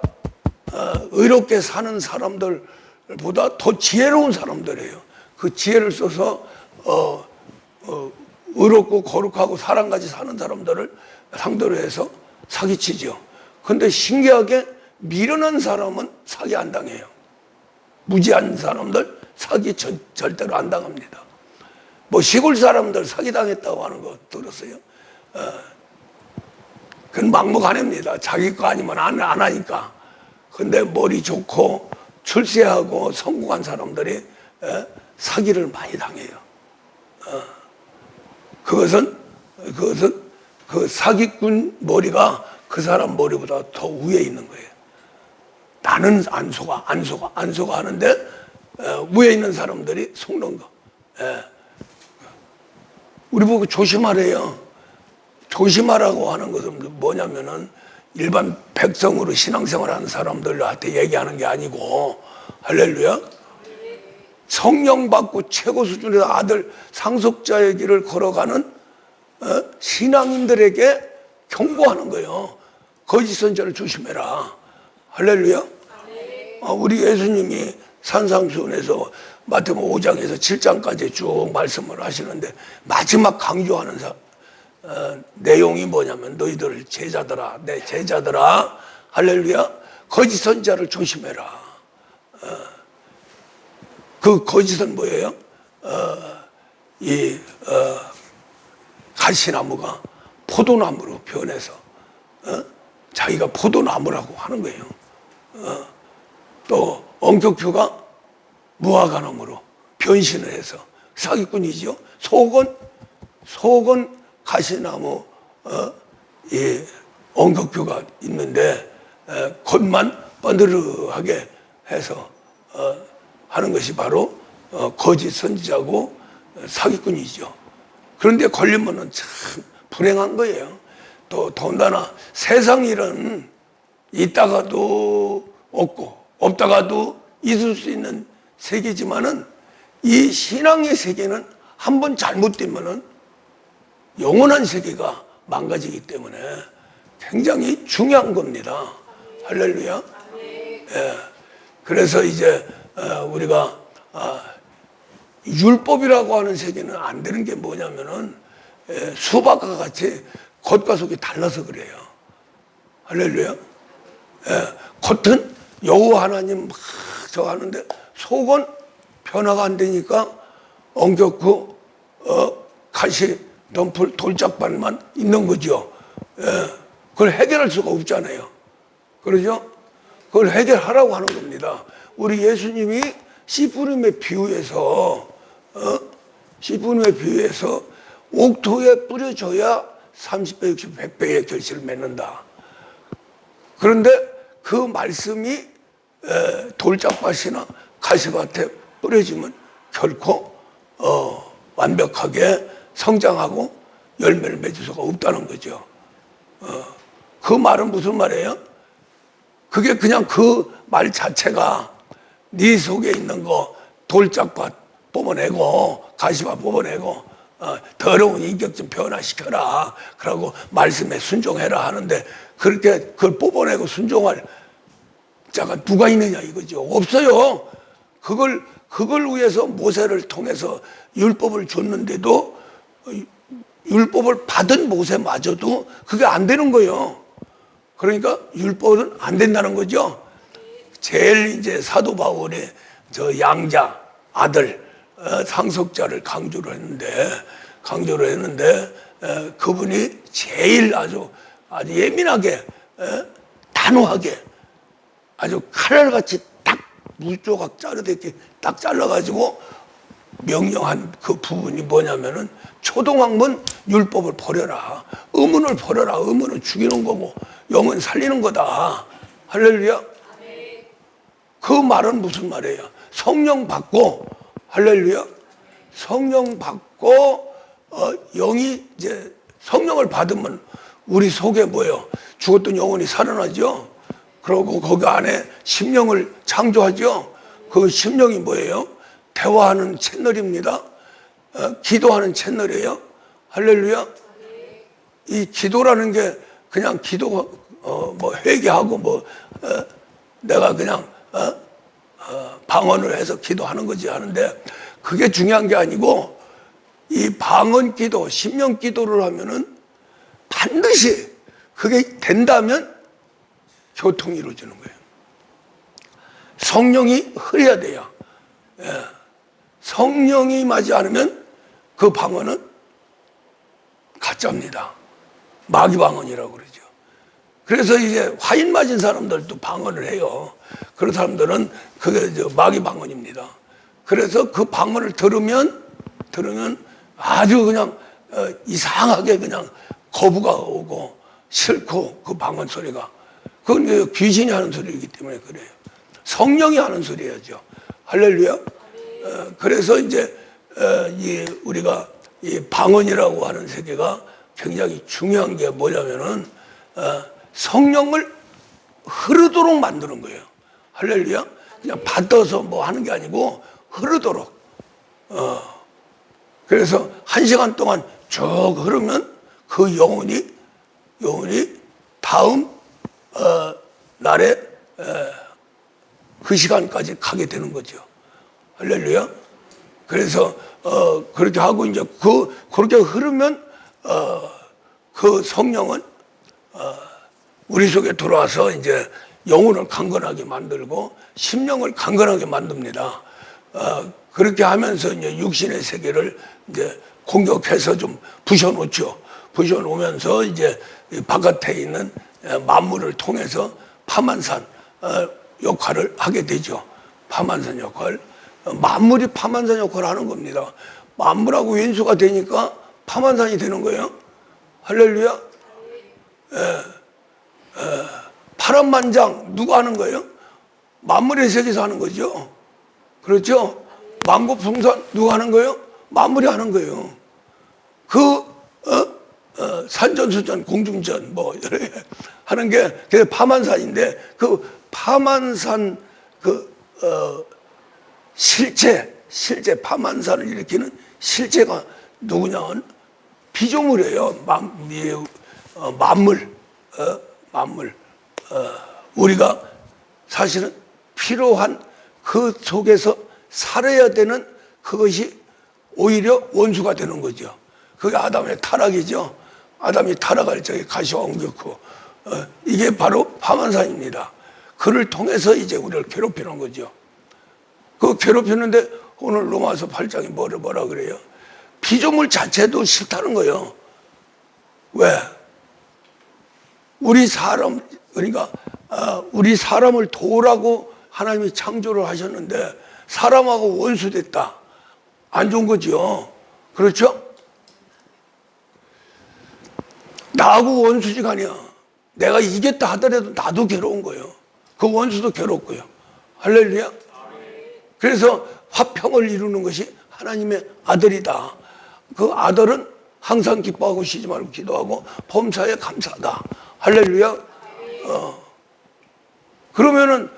의롭게 사는 사람들보다 더 지혜로운 사람들이에요. 그 지혜를 써서 의롭고 거룩하고 사랑같이 사는 사람들을 상대로 해서 사기치죠. 근데 신기하게 미련한 사람은 사기 안 당해요. 무지한 사람들 사기 절대로 안 당합니다. 뭐 시골 사람들 사기 당했다고 하는 거 들었어요? 그건 막무가내입니다. 자기 거 아니면 안 하니까. 근데 머리 좋고 출세하고 성공한 사람들이 사기를 많이 당해요. 그것은 그 사기꾼 머리가 그 사람 머리보다 더 위에 있는 거예요. 나는 안 속아 하는데 위에 있는 사람들이 속는 거. 우리 보고 조심하래요. 조심하라고 하는 것은 뭐냐면은 일반 백성으로 신앙생활 하는 사람들한테 얘기하는 게 아니고, 할렐루야, 성령 받고 최고 수준의 아들 상속자의 길을 걸어가는 신앙인들에게 경고하는 거예요. 거짓 선지자를 조심해라. 할렐루야. 우리 예수님이 산상수훈에서 마태복음 5장에서 7장까지 쭉 말씀을 하시는데 마지막 강조하는 내용이 뭐냐면, 너희들 제자들아, 내 제자들아, 할렐루야, 거짓 선지자를 조심해라. 그 거짓은 뭐예요? 가시나무가 포도나무로 변해서 자기가 포도나무라고 하는 거예요. 또 엄격표가 무화과나무로 변신을 해서 사기꾼이죠. 속은 가시나무, 엄격표가 있는데 겉만 번드르하게 해서 하는 것이 바로 거짓 선지자고 사기꾼이죠. 그런데 걸리면은 참 불행한 거예요. 또 더군다나 세상 일은 있다가도 없고 없다가도 있을 수 있는 세계지만은 이 신앙의 세계는 한번 잘못되면은 영원한 세계가 망가지기 때문에 굉장히 중요한 겁니다. 할렐루야. 예. 그래서 이제 우리가 율법이라고 하는 세계는 안 되는 게 뭐냐면은 수박과 같이 겉과 속이 달라서 그래요. 할렐루야. 겉은 여호와 하나님 막 저 하는데 속은 변화가 안 되니까 엉겹고 가시 덤불 돌짝반만 있는 거죠. 그걸 해결할 수가 없잖아요. 그러죠? 그걸 해결하라고 하는 겁니다. 우리 예수님이 씨 뿌림의 비유에서 옥토에 뿌려줘야 30배, 60, 100배의 결실을 맺는다. 그런데 그 말씀이 돌짝밭이나 가시밭에 뿌려지면 결코 완벽하게 성장하고 열매를 맺을 수가 없다는 거죠. 그 말은 무슨 말이에요? 그게 그냥 그 말 자체가 네 속에 있는 거 돌짝밭 뽑아내고 가시밭 뽑아내고 더러운 인격 좀 변화시켜라. 그러고 말씀에 순종해라 하는데, 그렇게 그걸 뽑아내고 순종할 자가 누가 있느냐 이거죠. 없어요. 그걸 위해서 모세를 통해서 율법을 줬는데도 율법을 받은 모세마저도 그게 안 되는 거예요. 그러니까 율법은 안 된다는 거죠. 제일 이제 사도 바울이 저 양자 아들 상속자를 강조를 했는데 그분이 제일 아주 예민하게 단호하게 아주 칼날같이 딱 물조각 자르듯이 딱 잘라가지고 명령한 그 부분이 뭐냐면은 초동학문 율법을 버려라. 의문을 버려라. 의문은 죽이는 거고 영은 살리는 거다. 할렐루야. 그 말은 무슨 말이에요? 성령 받고, 할렐루야, 성령 받고 영이 이제 성령을 받으면 우리 속에 뭐예요? 죽었던 영혼이 살아나죠. 그리고 거기 안에 심령을 창조하죠. 그 심령이 뭐예요? 대화하는 채널입니다. 기도하는 채널이에요. 할렐루야. 이 기도라는 게 그냥 기도 뭐 회개하고 내가 그냥 방언을 해서 기도하는 거지 하는데, 그게 중요한 게 아니고 이 방언 기도, 심령 기도를 하면은 반드시 그게 된다면 교통이 이루어지는 거예요. 성령이 흐려야 돼요. 성령이 임하지 않으면 그 방언은 가짜입니다. 마귀 방언이라고 그러죠. 그래서 이제 화인 맞은 사람들도 방언을 해요. 그런 사람들은 그게 마귀 방언입니다. 그래서 그 방언을 들으면 아주 그냥 이상하게 그냥 거부가 오고 싫고, 그 방언 소리가. 그건 귀신이 하는 소리이기 때문에 그래요. 성령이 하는 소리야죠. 할렐루야. 그래서 이제 우리가 이 방언이라고 하는 세계가 굉장히 중요한 게 뭐냐면은 성령을 흐르도록 만드는 거예요. 할렐루야. 그냥 받아서 뭐 하는 게 아니고 흐르도록. 그래서 1시간 동안 쭉 흐르면 그 영혼이 다음 날에 그 시간까지 가게 되는 거죠. 할렐루야. 그래서 그렇게 하고 이제 그렇게 흐르면 그 성령은 우리 속에 들어와서 이제 영혼을 강건하게 만들고 심령을 강건하게 만듭니다. 그렇게 하면서 이제 육신의 세계를 이제 공격해서 좀 부셔놓죠. 부셔놓으면서 이제 바깥에 있는 만물을 통해서 파만산 역할을 하게 되죠. 파만산 역할. 만물이 파만산 역할을 하는 겁니다. 만물하고 원수가 되니까 파만산이 되는 거예요. 할렐루야. 파란만장 누가 하는 거예요? 만물의 세계에서 하는 거죠. 그렇죠? 만국풍산 누가 하는 거예요? 만물이 하는 거예요. 산전수전, 공중전 뭐 여러 개 하는 게 그게 파만산인데, 그 파만산 실제 파만산을 일으키는 실제가 누구냐면 피조물이에요. 만물. 우리가 사실은 필요한 그 속에서 살아야 되는 그것이 오히려 원수가 되는 거죠. 그게 아담의 타락이죠. 아담이 타락할 적에 가시와 옮겼고, 이게 바로 파만산입니다. 그를 통해서 이제 우리를 괴롭히는 거죠. 그 괴롭히는데 오늘 로마서 8장에 뭐라 그래요? 피조물 자체도 싫다는 거예요. 왜? 우리 사람을 도우라고 하나님이 창조를 하셨는데 사람하고 원수됐다. 안 좋은 거죠. 그렇죠? 나하고 원수지간이야. 내가 이겼다 하더라도 나도 괴로운 거예요. 그 원수도 괴롭고요. 할렐루야. 그래서 화평을 이루는 것이 하나님의 아들이다. 그 아들은 항상 기뻐하고 쉬지 말고 기도하고 범사에 감사하다. 할렐루야. 그러면은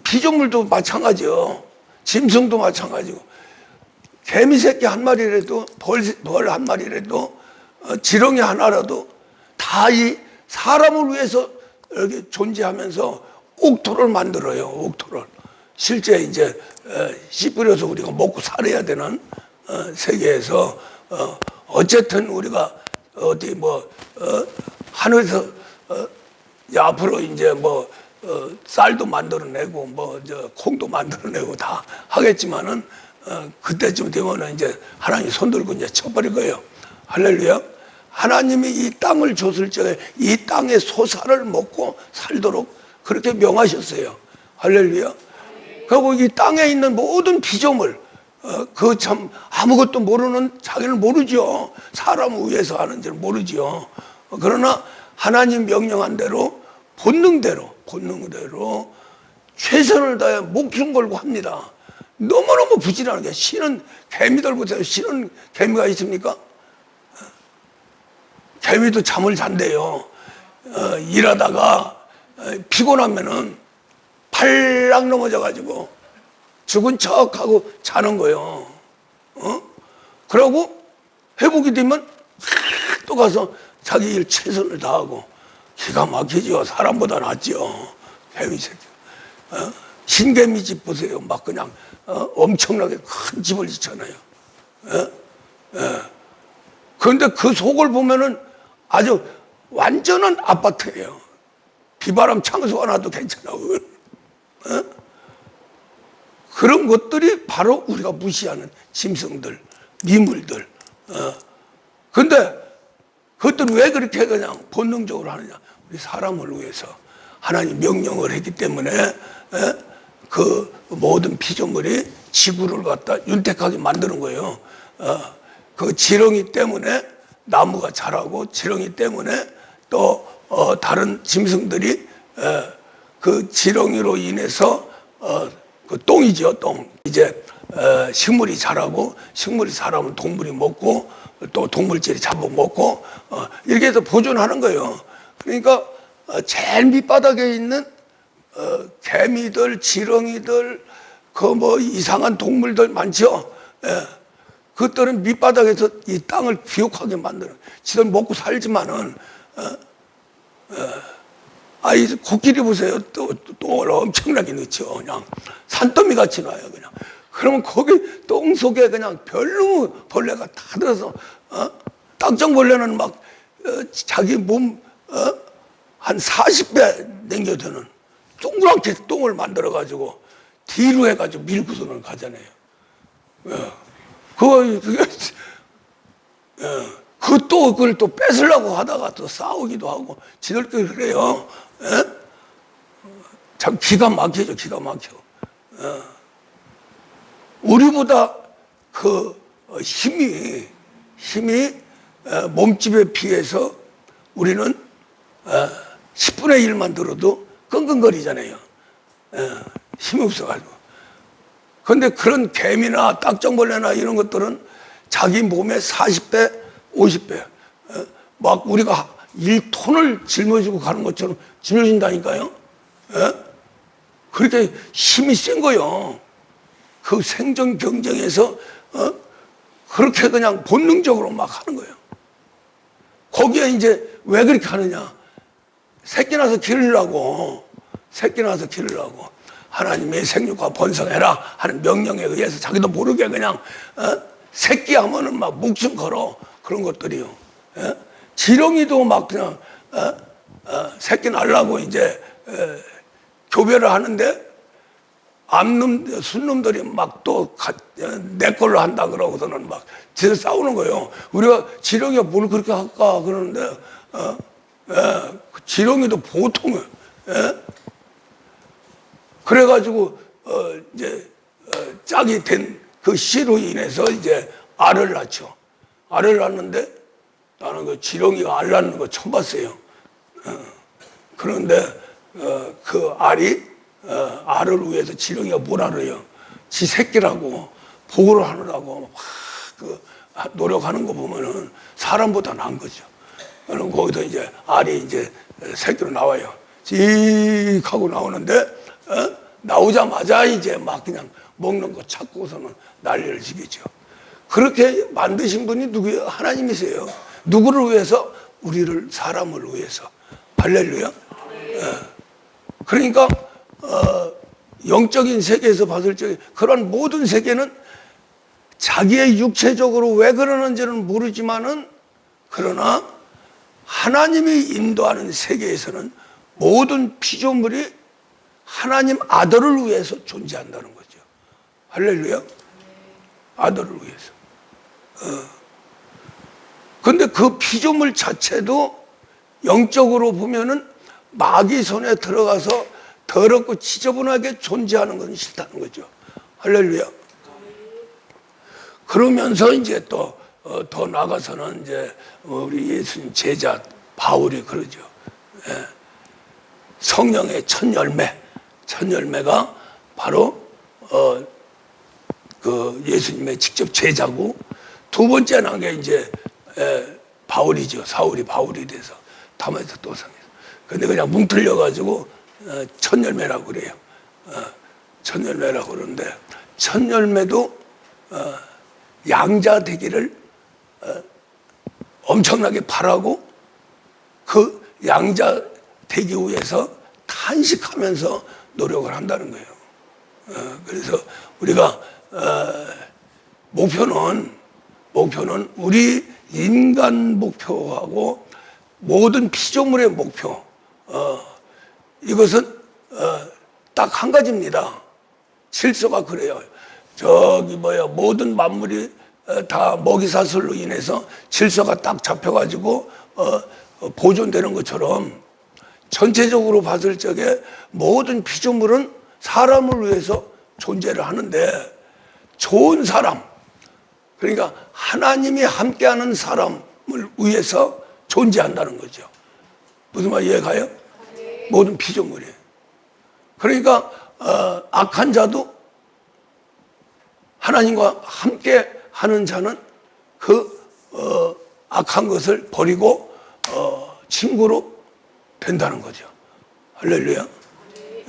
피조물도 마찬가지요. 짐승도 마찬가지고, 개미 새끼 한 마리라도 벌 한 마리라도 지렁이 하나라도 다 이 사람을 위해서 이렇게 존재하면서 옥토를 만들어요. 옥토를. 실제 이제 씨 뿌려서 우리가 먹고 살아야 되는 세계에서 어쨌든 우리가 어디 하늘에서 앞으로 이제 쌀도 만들어내고 콩도 만들어내고 다 하겠지만은 그때쯤 되면은 이제 하나님 손들고 이제 쳐버릴 거예요. 할렐루야. 하나님이 이 땅을 줬을 적에 이 땅의 소사를 먹고 살도록 그렇게 명하셨어요. 할렐루야. 그리고 이 땅에 있는 모든 피조물, 그 참 아무것도 모르는, 자기는 모르죠. 사람을 위해서 하는지는 모르죠. 그러나 하나님 명령한 대로 본능대로 최선을 다해 목숨 걸고 합니다. 너무너무 부지런하게. 신은 개미들 보세요. 신은 개미가 있습니까? 개미도 잠을 잔대요. 일하다가 피곤하면은 팔락 넘어져가지고 죽은 척하고 자는 거예요. 그러고 회복이 되면 또 가서 자기 일 최선을 다하고. 기가 막히죠. 사람보다 낫죠. 개미 새끼. 신개미 집 보세요. 막 그냥 엄청나게 큰 집을 짓잖아요. 그런데 그 속을 보면은 아주 완전한 아파트예요. 비바람 창수가 나도 괜찮아. 그런 것들이 바로 우리가 무시하는 짐승들, 미물들. 그런데 그것들은 왜 그렇게 그냥 본능적으로 하느냐? 우리 사람을 위해서 하나님 명령을 했기 때문에 그 모든 피조물이 지구를 갖다 윤택하게 만드는 거예요. 그 지렁이 때문에 나무가 자라고, 지렁이 때문에 또 다른 짐승들이 그 지렁이로 인해서 그 똥이죠, 똥. 이제 식물이 자라고, 식물이 자라면 동물이 먹고, 또 동물질이 잡아먹고, 이렇게 해서 보존하는 거예요. 그러니까 제일 밑바닥에 있는 개미들, 지렁이들, 그 뭐 이상한 동물들 많죠. 그것들은 밑바닥에서 이 땅을 비옥하게 만드는, 지들 먹고 살지만은, 이 코끼리 보세요. 똥을 엄청나게 넣죠. 그냥 산더미 같이 놔요, 그냥. 그러면 거기 똥 속에 그냥 별로 벌레가 다 들어서, 딱정벌레는 막, 자기 몸, 한 40배 남겨드는 동그랗게 똥을 만들어가지고 뒤로 해가지고 밀고서는 가잖아요. 그걸 또 뺏으려고 하다가 또 싸우기도 하고 지들끼리 그래요. 참 기가 막히죠, 기가 막혀. 우리보다 그 힘이 몸집에 비해서 우리는 10분의 1만 들어도 끙끙거리잖아요. 힘이 없어가지고. 그런데 그런 개미나 딱정벌레나 이런 것들은 자기 몸의 40배, 50배, 막 우리가 1톤을 짊어지고 가는 것처럼 짊어진다니까요. 그렇게 힘이 센 거요. 그 생존 경쟁에서 그렇게 그냥 본능적으로 막 하는 거예요. 거기에 이제 왜 그렇게 하느냐? 새끼 낳아서 기르려고, 하나님의 생육과 번성해라 하는 명령에 의해서 자기도 모르게 그냥 새끼 하면은 막 목숨 걸어, 그런 것들이요. 지렁이도 막 그냥 새끼 낳으려고 이제 교배를 하는데 순놈들이 막 또 내 걸로 한다 그러고서는 막 지들 싸우는 거예요. 우리가 지렁이가 뭘 그렇게 할까 그러는데 지렁이도 보통은 그래가지고 이제 짝이 된 그 씨로 인해서 이제 알을 낳죠. 알을 낳는데 나는 그 지렁이가 알 낳는 거 처음 봤어요. 그런데 그 알이 알을 위해서 지렁이가 뭘 알아요? 지 새끼라고 보호를 하느라고 막 노력하는 거 보면은 사람보다 나은 거죠. 그럼 거기서 이제 알이 이제 새끼로 나와요. 직 하고 나오는데 나오자마자 이제 막 그냥 먹는 거 찾고서는 난리를 지겠죠. 그렇게 만드신 분이 누구예요? 하나님이세요. 누구를 위해서? 우리를, 사람을 위해서. 할렐루야. 그러니까 영적인 세계에서 봤을 때 그런 모든 세계는 자기의 육체적으로 왜 그러는지는 모르지만은, 그러나 하나님이 인도하는 세계에서는 모든 피조물이 하나님 아들을 위해서 존재한다는 거죠. 할렐루야. 아들을 위해서. 근데 그 피조물 자체도 영적으로 보면은 마귀 손에 들어가서 더럽고 지저분하게 존재하는 건 싫다는 거죠. 할렐루야. 그러면서 이제 또 더 나가서는 이제 우리 예수님 제자 바울이 그러죠. 성령의 첫 열매가 바로 그 예수님의 직접 제자고, 두 번째 난 게 이제 바울이죠. 사울이 바울이 돼서 다마에서 또 상해서. 근데 그냥 뭉틀려 가지고 첫 열매라고 그래요. 첫 열매라고 그러는데, 첫 열매도 양자 되기를 엄청나게 바라고 그 양자 되기 위해서 탄식하면서 노력을 한다는 거예요. 그래서 우리가 목표는 우리 인간 목표하고 모든 피조물의 목표, 이것은 딱 한 가지입니다. 질서가 그래요. 모든 만물이 다 먹이사슬로 인해서 질서가 딱 잡혀가지고 보존되는 것처럼 전체적으로 봤을 적에 모든 피조물은 사람을 위해서 존재를 하는데 좋은 사람, 그러니까 하나님이 함께하는 사람을 위해서 존재한다는 거죠. 무슨 말 이해가요? 모든 피조물이. 그러니까 악한 자도 하나님과 함께 하는 자는 그 악한 것을 버리고 친구로 된다는 거죠. 할렐루야.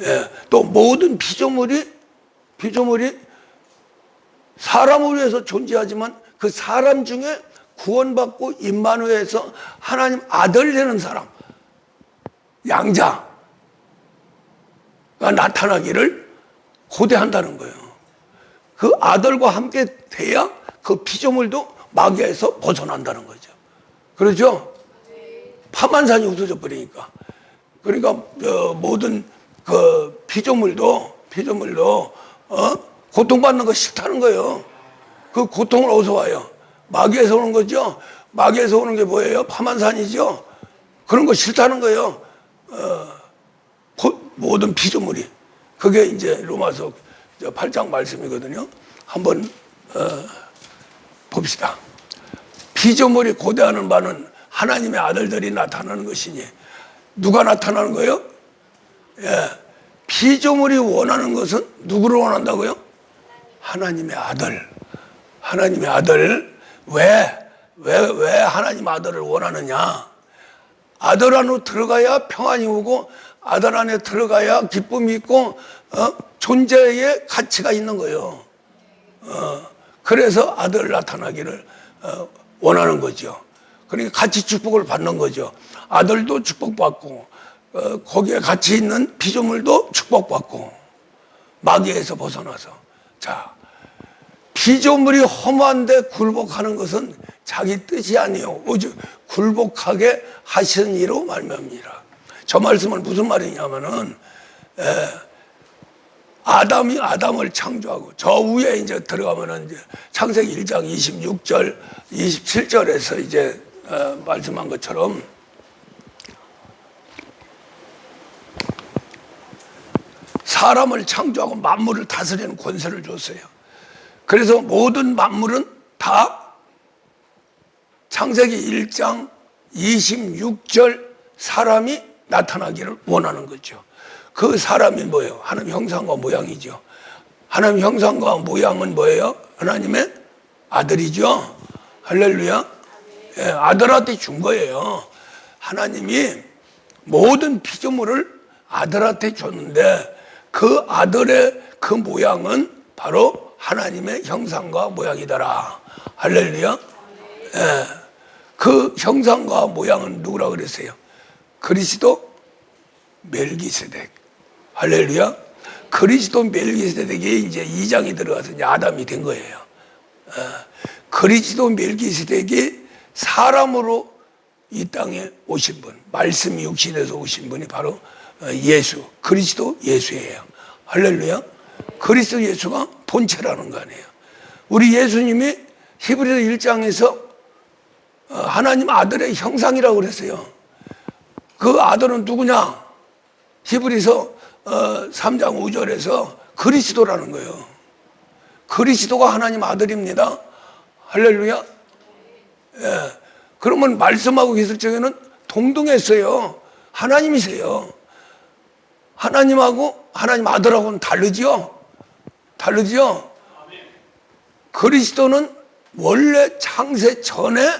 예, 또 모든 피조물이 사람을 위해서 존재하지만 그 사람 중에 구원받고 임마누엘에서 하나님 아들 되는 사람, 양자가 나타나기를 고대한다는 거예요. 그 아들과 함께 돼야 그 피조물도 마귀에서 벗어난다는 거죠. 그렇죠? 파만산이 없어져 버리니까. 그러니까 모든 그 피조물도 고통받는 거 싫다는 거예요. 그 고통을 어디서 와요? 마귀에서 오는 거죠. 마귀에서 오는 게 뭐예요? 파만산이죠. 그런 거 싫다는 거예요. 모든 피조물이. 그게 이제 로마서 8장 말씀이거든요. 한번 봅시다. 피조물이 고대하는 바는 하나님의 아들들이 나타나는 것이니. 누가 나타나는 거예요? 예. 피조물이 원하는 것은 누구를 원한다고요? 하나님의 아들. 하나님의 아들. 왜 하나님 아들을 원하느냐? 아들 안으로 들어가야 평안이 오고 아들 안에 들어가야 기쁨이 있고 존재의 가치가 있는 거예요. 그래서 아들 나타나기를 원하는 거죠. 그러니까 같이 축복을 받는 거죠. 아들도 축복받고 거기에 같이 있는 피조물도 축복받고 마귀에서 벗어나서. 자, 피조물이 허무한데 굴복하는 것은 자기 뜻이 아니요 오직 굴복하게 하시는 이로 말미암니라. 저 말씀은 무슨 말이냐면은 아담이 아담을 창조하고 저 위에 이제 들어가면은 이제 창세기 1장 26절 27절에서 이제 말씀한 것처럼 사람을 창조하고 만물을 다스리는 권세를 줬어요. 그래서 모든 만물은 다 창세기 1장 26절 사람이 나타나기를 원하는 거죠. 그 사람이 뭐예요? 하나님 형상과 모양이죠. 하나님 형상과 모양은 뭐예요? 하나님의 아들이죠. 할렐루야. 예, 아들한테 준 거예요. 하나님이 모든 피조물을 아들한테 줬는데 그 아들의 그 모양은 바로 하나님의 형상과 모양이더라. 할렐루야. 예, 그 형상과 모양은 누구라 그랬어요? 그리스도 멜기세덱. 할렐루야. 그리스도 멜기세덱이 이제 2장이 들어가서 이제 아담이 된 거예요. 그리스도 멜기세덱이 사람으로 이 땅에 오신 분, 말씀이 육신에서 오신 분이 바로 예수, 그리스도 예수예요. 할렐루야. 그리스도 예수가 본체라는 거 아니에요. 우리 예수님이 히브리서 1장에서 하나님 아들의 형상이라고 그랬어요. 그 아들은 누구냐? 히브리서 3장 5절에서 그리스도라는 거예요. 그리스도가 하나님 아들입니다. 할렐루야. 예. 그러면 말씀하고 계실 적에는 동등했어요. 하나님이세요. 하나님하고 하나님 아들하고는 다르죠? 다르죠? 그리스도는 원래 창세 전에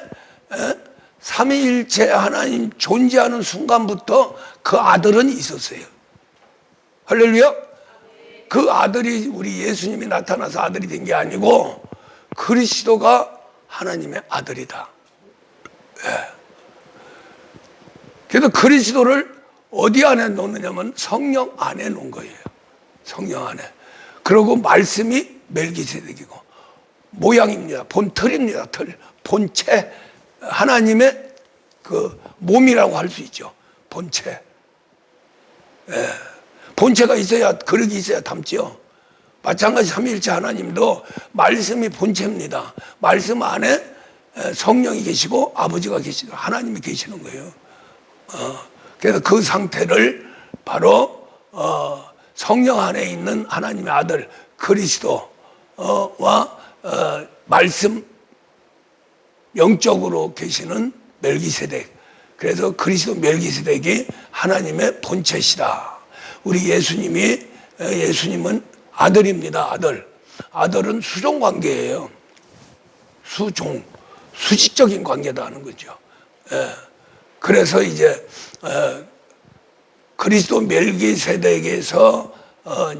삼위일체 하나님 존재하는 순간부터 그 아들은 있었어요. 할렐루야. 그 아들이 우리 예수님이 나타나서 아들이 된 게 아니고 그리스도가 하나님의 아들이다. 예. 그래서 그리스도를 어디 안에 놓느냐면 성령 안에 놓은 거예요. 성령 안에. 그리고 말씀이 멜기세덱이고 모양입니다. 본틀입니다. 틀. 본체. 하나님의 그 몸이라고 할 수 있죠. 본체. 예. 본체가 있어야 그릇이 있어야 담지요. 마찬가지 삼위일체 하나님도 말씀이 본체입니다. 말씀 안에 성령이 계시고 아버지가 계시고 하나님이 계시는 거예요. 그래서 그 상태를 바로 성령 안에 있는 하나님의 아들 그리스도와 말씀 영적으로 계시는 멜기세덱. 그래서 그리스도 멜기세덱이 하나님의 본체시다. 우리 예수님은 아들입니다. 아들은 수종 관계예요. 수직적인 관계다 하는 거죠. 그래서 이제 그리스도 멜기세덱에서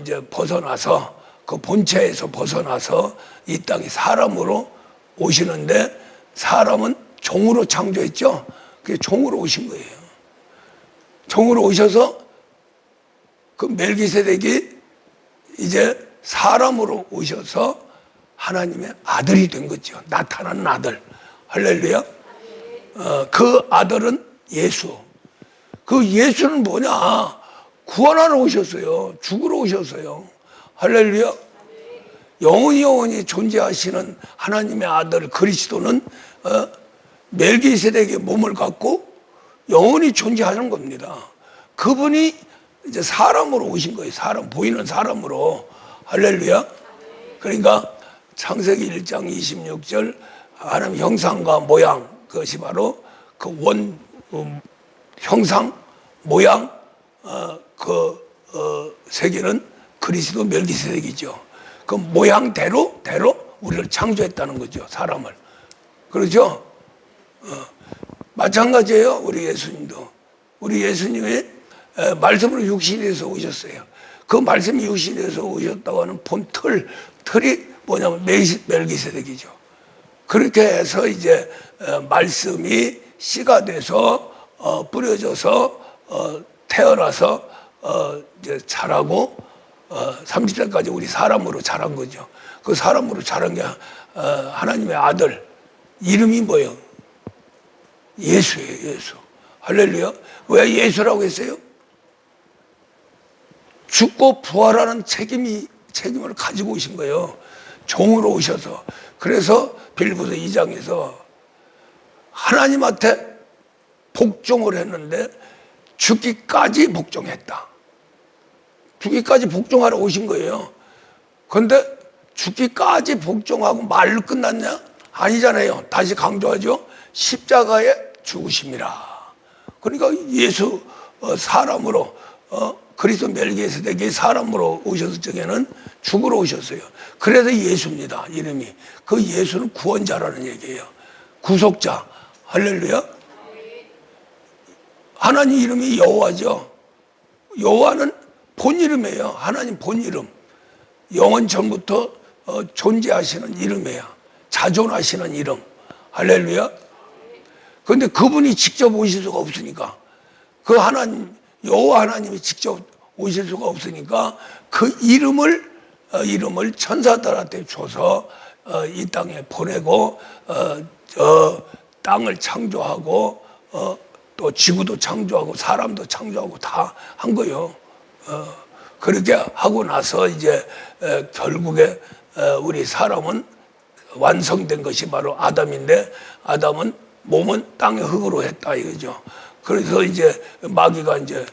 이제 벗어나서 그 본체에서 벗어나서 이 땅에 사람으로 오시는데, 사람은 종으로 창조했죠. 그게 종으로 오신 거예요. 종으로 오셔서 그 멜기세덱이 이제 사람으로 오셔서 하나님의 아들이 된 거죠. 나타나는 아들. 할렐루야. 그 아들은 예수. 그 예수는 뭐냐? 구원하러 오셨어요. 죽으러 오셨어요. 할렐루야. 영원히 존재하시는 하나님의 아들 그리스도는 멜기세덱의 몸을 갖고 영원히 존재하는 겁니다. 그분이 이제 사람으로 오신 거예요. 보이는 사람으로. 할렐루야. 그러니까 창세기 1장 26절 하나님 형상과 모양, 그것이 바로 그 형상, 모양, 세계는 그리스도 멜기세덱이죠. 그 모양대로 우리를 창조했다는 거죠. 사람을. 그렇죠? 마찬가지예요. 우리 예수님도. 우리 예수님이 말씀으로 육신이 돼서 오셨어요. 그 말씀이 육신이 돼서 오셨다고 하는 틀이 뭐냐면 멜기세덱이죠. 그렇게 해서 이제 말씀이 씨가 돼서 뿌려져서 태어나서 이제 자라고 30세까지 우리 사람으로 자란 거죠. 그 사람으로 자란 게 하나님의 아들. 이름이 뭐예요? 예수예요. 예수. 할렐루야. 왜 예수라고 했어요? 죽고 부활하는 책임을 가지고 오신 거예요. 종으로 오셔서. 그래서 빌립보서 2장에서 하나님한테 복종을 했는데 죽기까지 복종했다. 죽기까지 복종하러 오신 거예요. 그런데 죽기까지 복종하고 말로 끝났냐? 아니잖아요. 다시 강조하죠. 십자가에 죽으심이라. 그러니까 예수 사람으로 그리스도 멜기세덱이 사람으로 오셨을 적에는 죽으러 오셨어요. 그래서 예수입니다. 이름이. 그 예수는 구원자라는 얘기예요. 구속자. 할렐루야. 하나님 이름이 여호와죠. 여호와는 본 이름이에요. 하나님 본 이름. 영원 전부터 존재하시는 이름이에요. 자존하시는 이름. 할렐루야. 그런데 그분이 직접 오실 수가 없으니까, 그 하나님 여호와 하나님이 직접 오실 수가 없으니까 그 이름을 천사들한테 줘서 이 땅에 보내고 땅을 창조하고 또 지구도 창조하고 사람도 창조하고 다 한 거예요. 그렇게 하고 나서 이제 결국에 우리 사람은 완성된 것이 바로 아담인데, 아담은 몸은 땅의 흙으로 했다 이거죠. 그래서 이제 마귀가 이제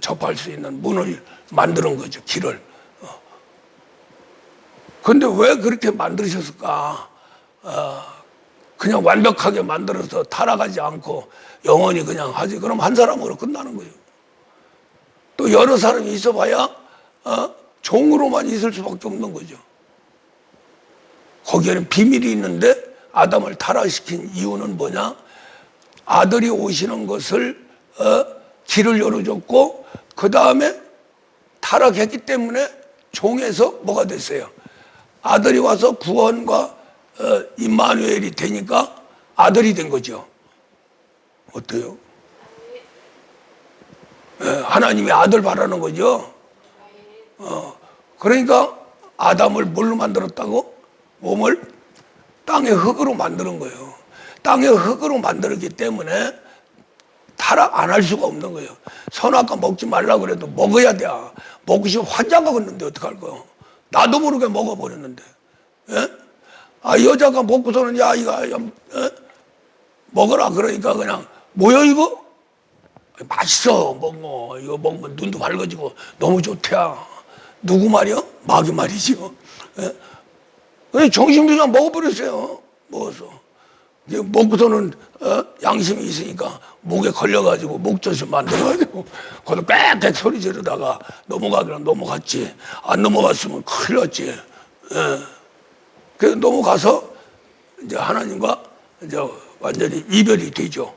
접할 수 있는 문을 만드는 거죠. 길을. 그런데 왜 그렇게 만드셨을까? 그냥 완벽하게 만들어서 타락하지 않고 영원히 그냥 하지. 그럼 한 사람으로 끝나는 거예요. 또 여러 사람이 있어봐야 종으로만 있을 수밖에 없는 거죠. 거기에는 비밀이 있는데 아담을 타락시킨 이유는 뭐냐? 아들이 오시는 것을 길을 열어줬고, 그 다음에 타락했기 때문에 종에서 뭐가 됐어요? 아들이 와서 구원과 임마누엘이 되니까 아들이 된 거죠. 어때요? 하나님의 아들 바라는 거죠. 그러니까 아담을 뭘로 만들었다고? 몸을 땅의 흙으로 만드는 거예요. 땅의 흙으로 만들었기 때문에 타락 안 할 수가 없는 거예요. 선악과 먹지 말라 그래도 먹어야 돼. 먹기 싫으면 환장가 걷는데 어떡할 거예요? 나도 모르게 먹어버렸는데. 여자가 먹고서는 이거 먹어라 그러니까 그냥 뭐야 이거? 맛있어, 먹어. 이거 먹으면 눈도 밝아지고 너무 좋대야. 누구 말이요? 마귀 말이죠. 예? 정신도 그냥 먹어버렸어요. 먹어서. 먹고서는 양심이 있으니까 목에 걸려가지고 목젖을 만들어가지고 거기서 빽빽 소리 지르다가 넘어가기는 넘어갔지. 안 넘어갔으면 큰일 났지. 예. 그래서 넘어가서 이제 하나님과 이제 완전히 이별이 되죠.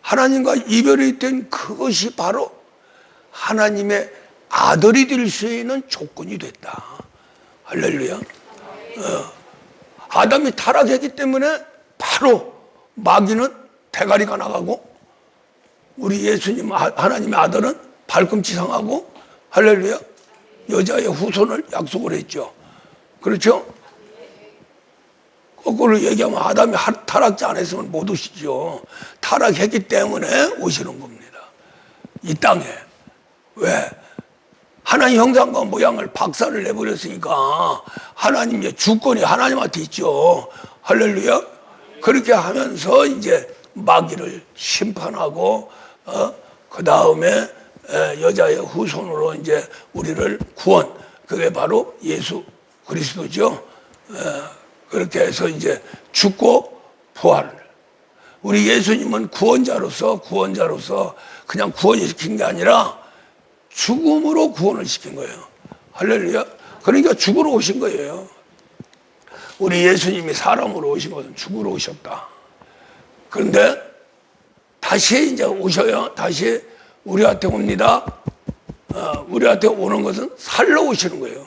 하나님과 이별이 된 그것이 바로 하나님의 아들이 될 수 있는 조건이 됐다. 할렐루야. 아담이 타락했기 때문에 바로 마귀는 대가리가 나가고 우리 예수님 하나님의 아들은 발꿈치 상하고 할렐루야. 여자의 후손을 약속을 했죠. 그렇죠? 거꾸로 얘기하면 아담이 타락지 안 했으면 못 오시죠. 타락했기 때문에 오시는 겁니다. 이 땅에. 왜? 하나님 형상과 모양을 박살을 내버렸으니까 하나님의 주권이 하나님한테 있죠. 할렐루야. 그렇게 하면서 이제 마귀를 심판하고 그 다음에 여자의 후손으로 이제 우리를 구원, 그게 바로 예수 그리스도죠. 그렇게 해서 이제 죽고 부활을. 우리 예수님은 구원자로서 그냥 구원시킨 게 아니라 죽음으로 구원을 시킨 거예요. 할렐루야. 그러니까 죽으러 오신 거예요. 우리 예수님이 사람으로 오신 것은 죽으러 오셨다. 그런데 다시 이제 오셔요. 다시 우리한테 옵니다. 우리한테 오는 것은 살러 오시는 거예요.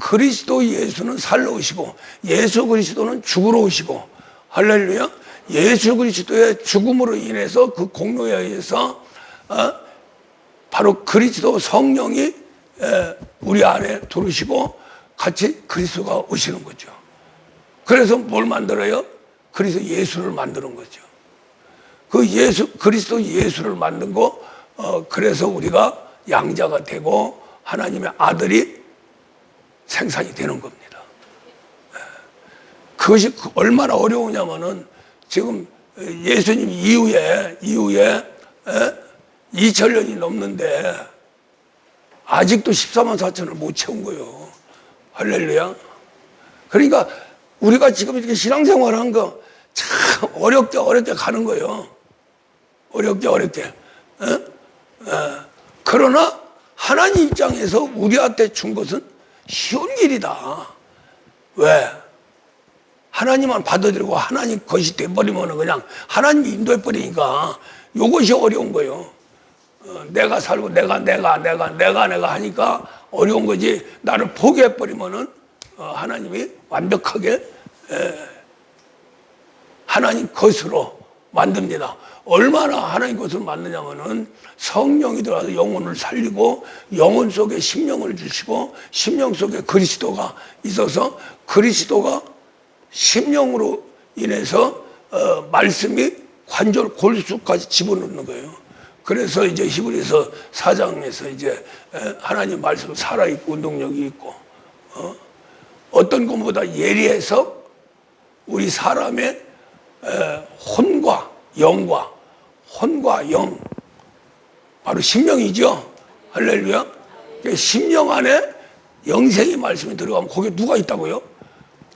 그리스도 예수는 살러 오시고 예수 그리스도는 죽으러 오시고 할렐루야. 예수 그리스도의 죽음으로 인해서 그 공로에 의해서 바로 그리스도 성령이 우리 안에 들어오시고 같이 그리스도가 오시는 거죠. 그래서 뭘 만들어요? 그리스도 예수를 만드는 거죠. 그 그리스도 예수를 만든 거, 그래서 우리가 양자가 되고 하나님의 아들이 생산이 되는 겁니다. 그것이 얼마나 어려우냐면은 지금 예수님 이후에 2000년이 넘는데 아직도 14만 4천을 못 채운 거예요. 할렐루야. 그러니까 우리가 지금 이렇게 신앙생활 한 거 참 어렵게 가는 거예요. 어렵게. 그러나 하나님 입장에서 우리한테 준 것은 쉬운 일이다. 왜? 하나님만 받아들이고 하나님 것이 돼버리면 그냥 하나님이 인도해버리니까 이것이 어려운 거예요. 내가 살고 내가 하니까 어려운 거지. 나를 포기해버리면은 하나님이 완벽하게 하나님 것으로 만듭니다. 얼마나 하나님 것으로 만드냐면은 성령이 들어와서 영혼을 살리고 영혼 속에 심령을 주시고 심령 속에 그리스도가 있어서 그리스도가 심령으로 인해서 말씀이 관절 골수까지 집어넣는 거예요. 그래서 이제 히브리서 4장에서 이제 하나님 말씀 살아있고 운동력이 있고 어떤 것보다 예리해서 우리 사람의 혼과 영과 바로 심령이죠. 할렐루야. 심령 안에 영생의 말씀이 들어가면 거기에 누가 있다고요?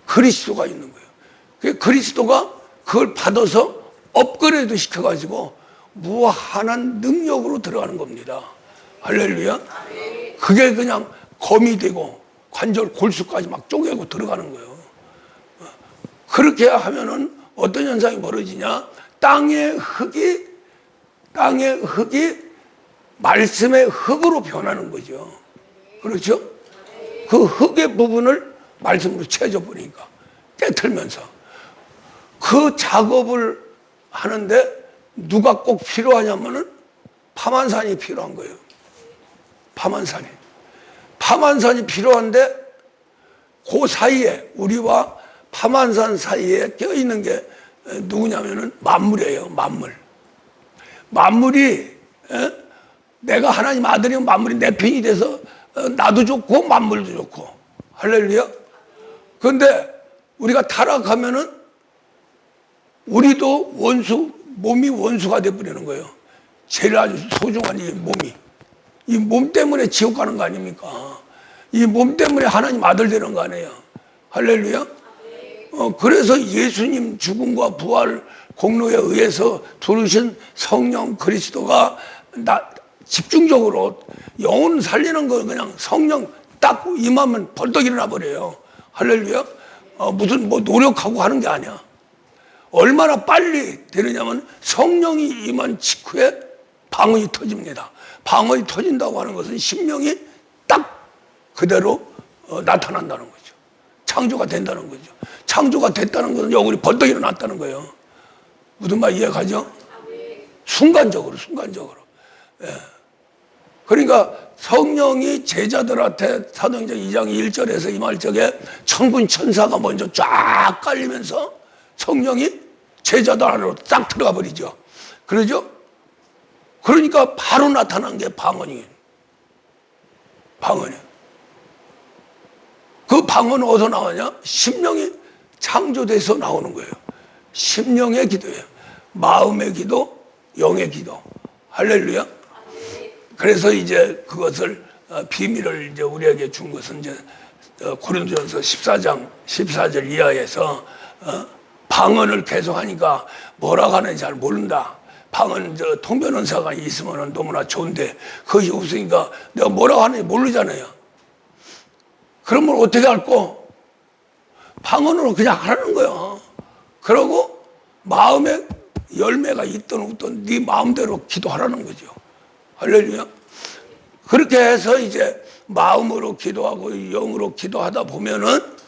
그리스도가 있는 거예요. 그리스도가 그걸 받아서 업그레이드 시켜가지고 무한한 능력으로 들어가는 겁니다. 할렐루야. 그게 그냥 검이 되고 관절 골수까지 막 쪼개고 들어가는 거예요. 그렇게 하면은 어떤 현상이 벌어지냐? 땅의 흙이 말씀의 흙으로 변하는 거죠. 그렇죠? 그 흙의 부분을 말씀으로 채져 버리니까 깨틀면서 그 작업을 하는데 누가 꼭 필요하냐면은 파만산이 필요한 거예요. 파만산이 필요한데 그 사이에 우리와 파만산 사이에 껴있는 게 누구냐면은 만물이에요. 만물이 내가 하나님 아들이면 만물이 내 편이 돼서 나도 좋고 만물도 좋고 할렐루야. 그런데 우리가 타락하면은 우리도 몸이 원수가 돼버리는 거예요. 제일 아주 소중한 이 몸이, 이 몸 때문에 지옥 가는 거 아닙니까? 이 몸 때문에 하나님 아들 되는 거 아니에요? 할렐루야. 그래서 예수님 죽음과 부활 공로에 의해서 두르신 성령 그리스도가 집중적으로 영혼 살리는 거, 그냥 성령 딱 임하면 벌떡 일어나 버려요. 할렐루야. 무슨 뭐 노력하고 하는 게 아니야. 얼마나 빨리 되느냐면 성령이 임한 직후에 방언이 터집니다. 방언이 터진다고 하는 것은 심령이 딱 그대로 나타난다는 거죠. 창조가 된다는 거죠. 창조가 됐다는 것은 영혼이 벌떡 일어났다는 거예요. 무슨 말 이해가죠? 순간적으로. 예. 그러니까 성령이 제자들한테 사도행전 2장 1절에서 임할 적에 천군 천사가 먼저 쫙 깔리면서 성령이 제자들 안으로 싹 들어가 버리죠. 그러죠? 그러니까 바로 나타난 게 방언이에요. 그 방언은 어디서 나오냐? 심령이 창조돼서 나오는 거예요. 심령의 기도예요. 마음의 기도, 영의 기도. 할렐루야. 그래서 이제 그것을 비밀을 이제 우리에게 준 것은 이제 고린도전서 14장 14절 이하에서 방언을 계속하니까 뭐라고 하는지 잘 모른다. 방언 통변원사가 있으면 너무나 좋은데 그것이 없으니까 내가 뭐라고 하는지 모르잖아요. 그러면 어떻게 할꼬? 방언으로 그냥 하라는 거야. 그러고 마음에 열매가 있든 없든 네 마음대로 기도하라는 거죠. 할렐루야. 그렇게 해서 이제 마음으로 기도하고 영으로 기도하다 보면은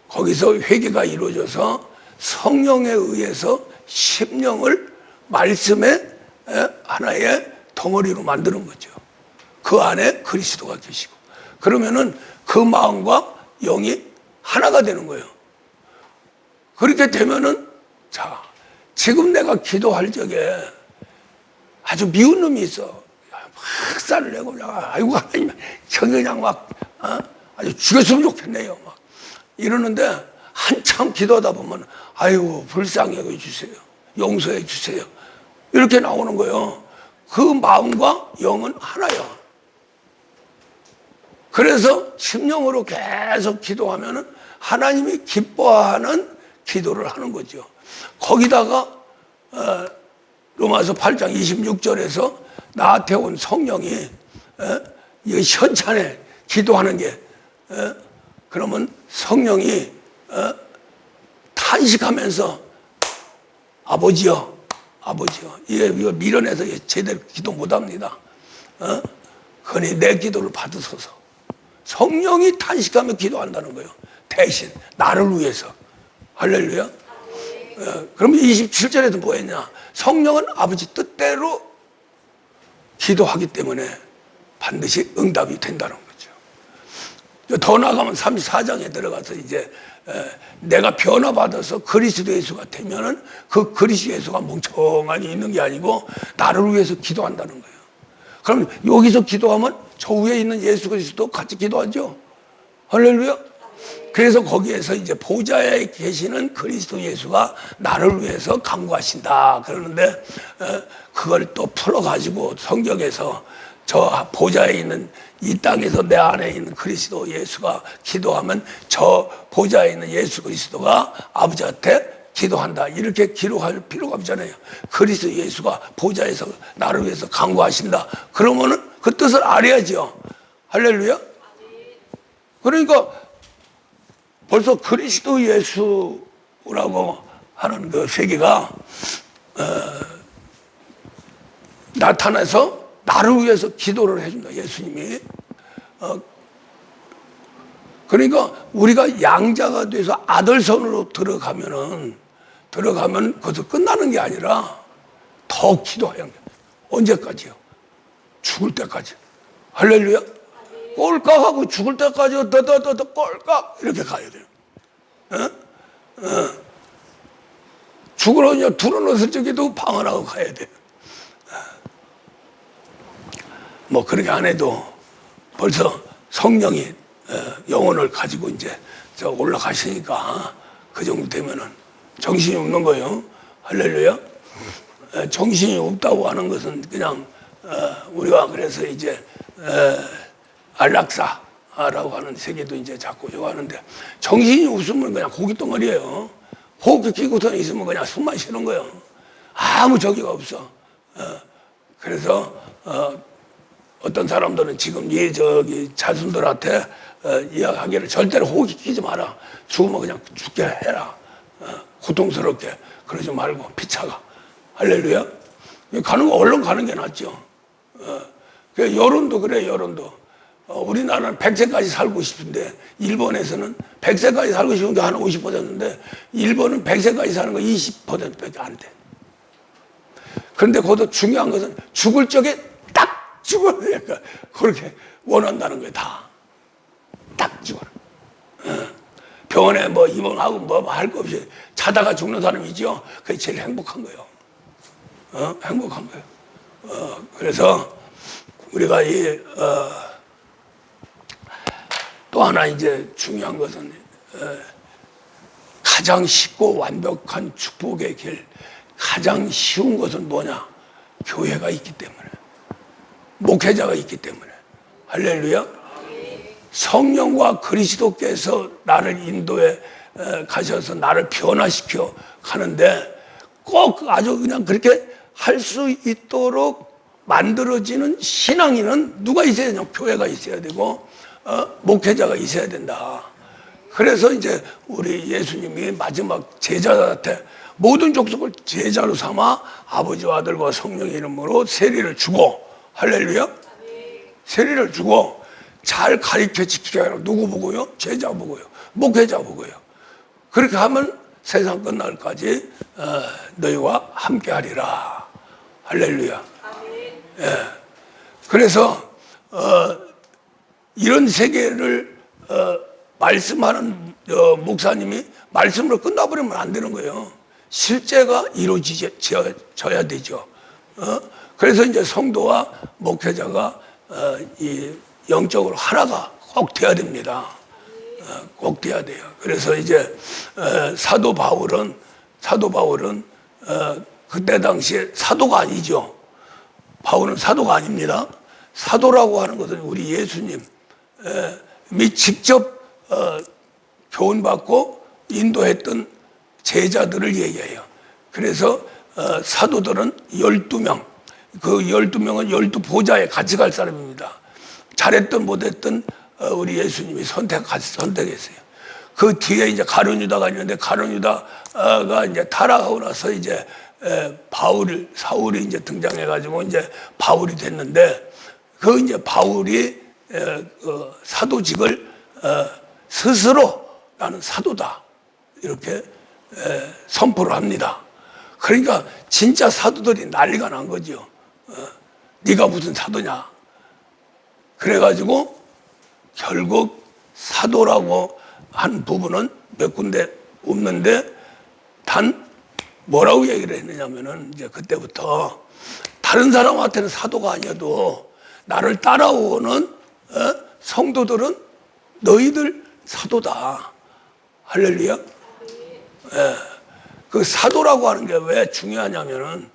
거기서 회개가 이루어져서 성령에 의해서 심령을 말씀의 하나의 덩어리로 만드는 거죠. 그 안에 그리스도가 계시고 그러면은 그 마음과 영이 하나가 되는 거예요. 그렇게 되면은 자, 지금 내가 기도할 적에 아주 미운 놈이 있어. 막 살을 내고 아이고 하나님 저기 그냥 막 아주 죽였으면 좋겠네요. 막 이러는데 한참 기도하다 보면 아이고 불쌍히 여겨 주세요. 용서해 주세요. 이렇게 나오는 거예요. 그 마음과 영은 하나야. 그래서 심령으로 계속 기도하면은 하나님이 기뻐하는 기도를 하는 거죠. 거기다가 로마서 8장 26절에서 나한테 온 성령이 현찬에 기도하는 게 그러면 성령이 탄식하면서 아버지여 이거 밀어내서 제대로 기도 못합니다. 그러니 내 기도를 받으소서. 성령이 탄식하며 기도한다는 거예요. 대신 나를 위해서. 할렐루야. 그러면 27절에도 뭐 했냐? 성령은 아버지 뜻대로 기도하기 때문에 반드시 응답이 된다는 거죠. 더 나아가면 34장에 들어가서 이제 내가 변화받아서 그리스도 예수가 되면은 그 그리스도 예수가 멍청하니 있는 게 아니고 나를 위해서 기도한다는 거예요. 그럼 여기서 기도하면 저 위에 있는 예수 그리스도 같이 기도하죠. 할렐루야. 그래서 거기에서 이제 보좌에 계시는 그리스도 예수가 나를 위해서 간구하신다 그러는데 그걸 또 풀어가지고 성경에서 저 보좌에 있는 이 땅에서 내 안에 있는 그리스도 예수가 기도하면 저 보좌에 있는 예수 그리스도가 아버지한테 기도한다 이렇게 기록할 필요가 없잖아요. 그리스도 예수가 보좌에서 나를 위해서 간구하신다 그러면은 그 뜻을 알아야죠. 할렐루야. 그러니까 벌써 그리스도 예수라고 하는 그 세계가 나타나서 나를 위해서 기도를 해준다. 예수님이. 그러니까 우리가 양자가 돼서 아들 손으로 들어가면 그것도 끝나는 게 아니라 더 기도해야 합니다. 언제까지요? 죽을 때까지. 할렐루야. 꼴깍하고 죽을 때까지 더 꼴깍 이렇게 가야 돼요. 죽으러 이제 둘러놓았을 적에도 방언하고 가야 돼요. 뭐 그렇게 안 해도 벌써 성령이 영혼을 가지고 이제 저 올라가시니까 그 정도 되면은 정신이 없는 거예요. 할렐루야. 정신이 없다고 하는 것은 그냥 우리가 그래서 이제 안락사라고 하는 세계도 이제 자꾸 요하는데, 정신이 없으면 그냥 고기 덩어리예요. 호흡기 끼고서 있으면 그냥 숨만 쉬는 거예요. 아무 저기가 없어. 그래서 어떤 사람들은 지금 저기 자손들한테 이야기하기를 절대로 호흡기 끼지 마라. 죽으면 그냥 죽게 해라. 고통스럽게 그러지 말고 피차가. 할렐루야. 가는 거 얼른 가는 게 낫죠. 여론도 그래. 여론도 우리나라는 100세까지 살고 싶은데 일본에서는 100세까지 살고 싶은 게 한 50%인데 일본은 100세까지 사는 거 20%밖에 안 돼. 그런데 그것도 중요한 것은 죽을 적에 딱 죽어야 되니까 그렇게 원한다는 거예요. 다 딱 죽어라. 병원에 뭐 입원하고 뭐 할 거 없이 자다가 죽는 사람이죠. 그게 제일 행복한 거예요. 행복한 거예요. 그래서 우리가 또 하나 이제 중요한 것은 가장 쉽고 완벽한 축복의 길, 가장 쉬운 것은 뭐냐? 교회가 있기 때문에, 목회자가 있기 때문에. 할렐루야. 성령과 그리스도께서 나를 인도에 가셔서 나를 변화시켜 가는데 꼭 아주 그냥 그렇게 할 수 있도록 만들어지는 신앙인은 누가 있어야 되냐? 교회가 있어야 되고 목회자가 있어야 된다. 그래서 이제 우리 예수님이 마지막 제자들한테 모든 족속을 제자로 삼아 아버지와 아들과 성령의 이름으로 세례를 주고, 할렐루야, 세례를 주고 잘 가르쳐 지키게 하라. 누구 보고요? 제자 보고요, 목회자 보고요. 그렇게 하면 세상 끝날까지 너희와 함께하리라. 할렐루야. 예. 그래서 이런 세계를 말씀하는 목사님이 말씀으로 끝나버리면 안 되는 거예요. 실제가 이루어져야 되죠. 그래서 이제 성도와 목회자가 이 영적으로 하나가 꼭 돼야 됩니다. 꼭 돼야 돼요. 그래서 이제 사도 바울은 그때 당시에 사도가 아니죠. 바울은 사도가 아닙니다. 사도라고 하는 것은 우리 예수님이 직접 교훈받고 인도했던 제자들을 얘기해요. 그래서 사도들은 12명, 그 12명은 12보좌에 같이 갈 사람입니다. 잘했든 못했든 우리 예수님이 선택했어요. 그 뒤에 이제 가룟 유다가 있는데 가룟 유다가 이제 타락하고 나서 이제 사울이 이제 등장해가지고 이제 바울이 됐는데, 그 이제 바울이 사도직을 스스로 나는 사도다 이렇게 선포를 합니다. 그러니까 진짜 사도들이 난리가 난 거죠. 네가 무슨 사도냐? 그래가지고 결국 사도라고 한 부분은 몇 군데 없는데, 단 뭐라고 얘기를 했느냐면은 이제 그때부터 다른 사람한테는 사도가 아니어도 나를 따라오는 성도들은 너희들 사도다. 할렐루야. 예. 그 사도라고 하는 게 왜 중요하냐면은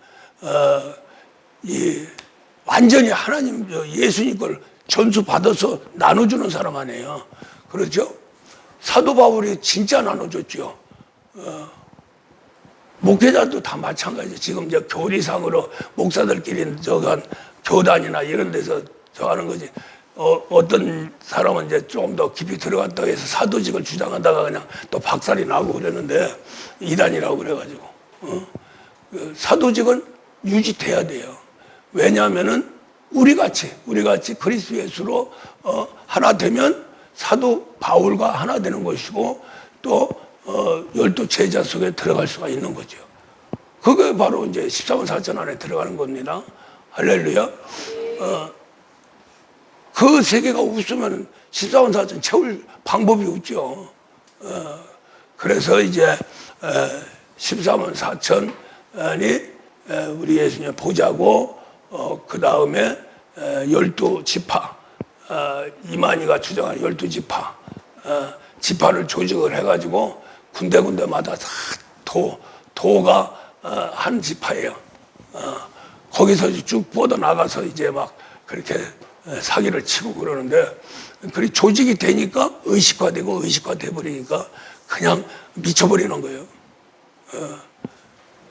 완전히 하나님 예수님 걸 전수 받아서 나눠주는 사람 아니에요. 그렇죠? 사도 바울이 진짜 나눠줬죠. 목회자도 다 마찬가지죠. 지금 이제 교리상으로 목사들끼리 저간 교단이나 이런 데서 저 하는 거지. 어떤 사람은 이제 조금 더 깊이 들어갔다고 해서 사도직을 주장하다가 그냥 또 박살이 나고 그랬는데, 이단이라고 그래가지고. 그 사도직은 유지돼야 돼요. 왜냐하면은 우리 같이 그리스도 예수로 하나 되면 사도 바울과 하나 되는 것이고, 또 12 제자 속에 들어갈 수가 있는 거죠. 그게 바로 이제 14만 4천 안에 들어가는 겁니다. 할렐루야. 그 세계가 없으면 14만 4천 채울 방법이 없죠. 그래서 이제 14만 4천이 우리 예수님 보자고, 그 다음에 12지파, 이만희가 주장하는 12지파, 지파를 조직을 해가지고 군데군데마다 도가 한 지파예요. 거기서 쭉 뻗어 나가서 이제 막 그렇게 사기를 치고 그러는데, 그리 조직이 되니까 의식화되고 의식화돼 버리니까 그냥 미쳐버리는 거예요.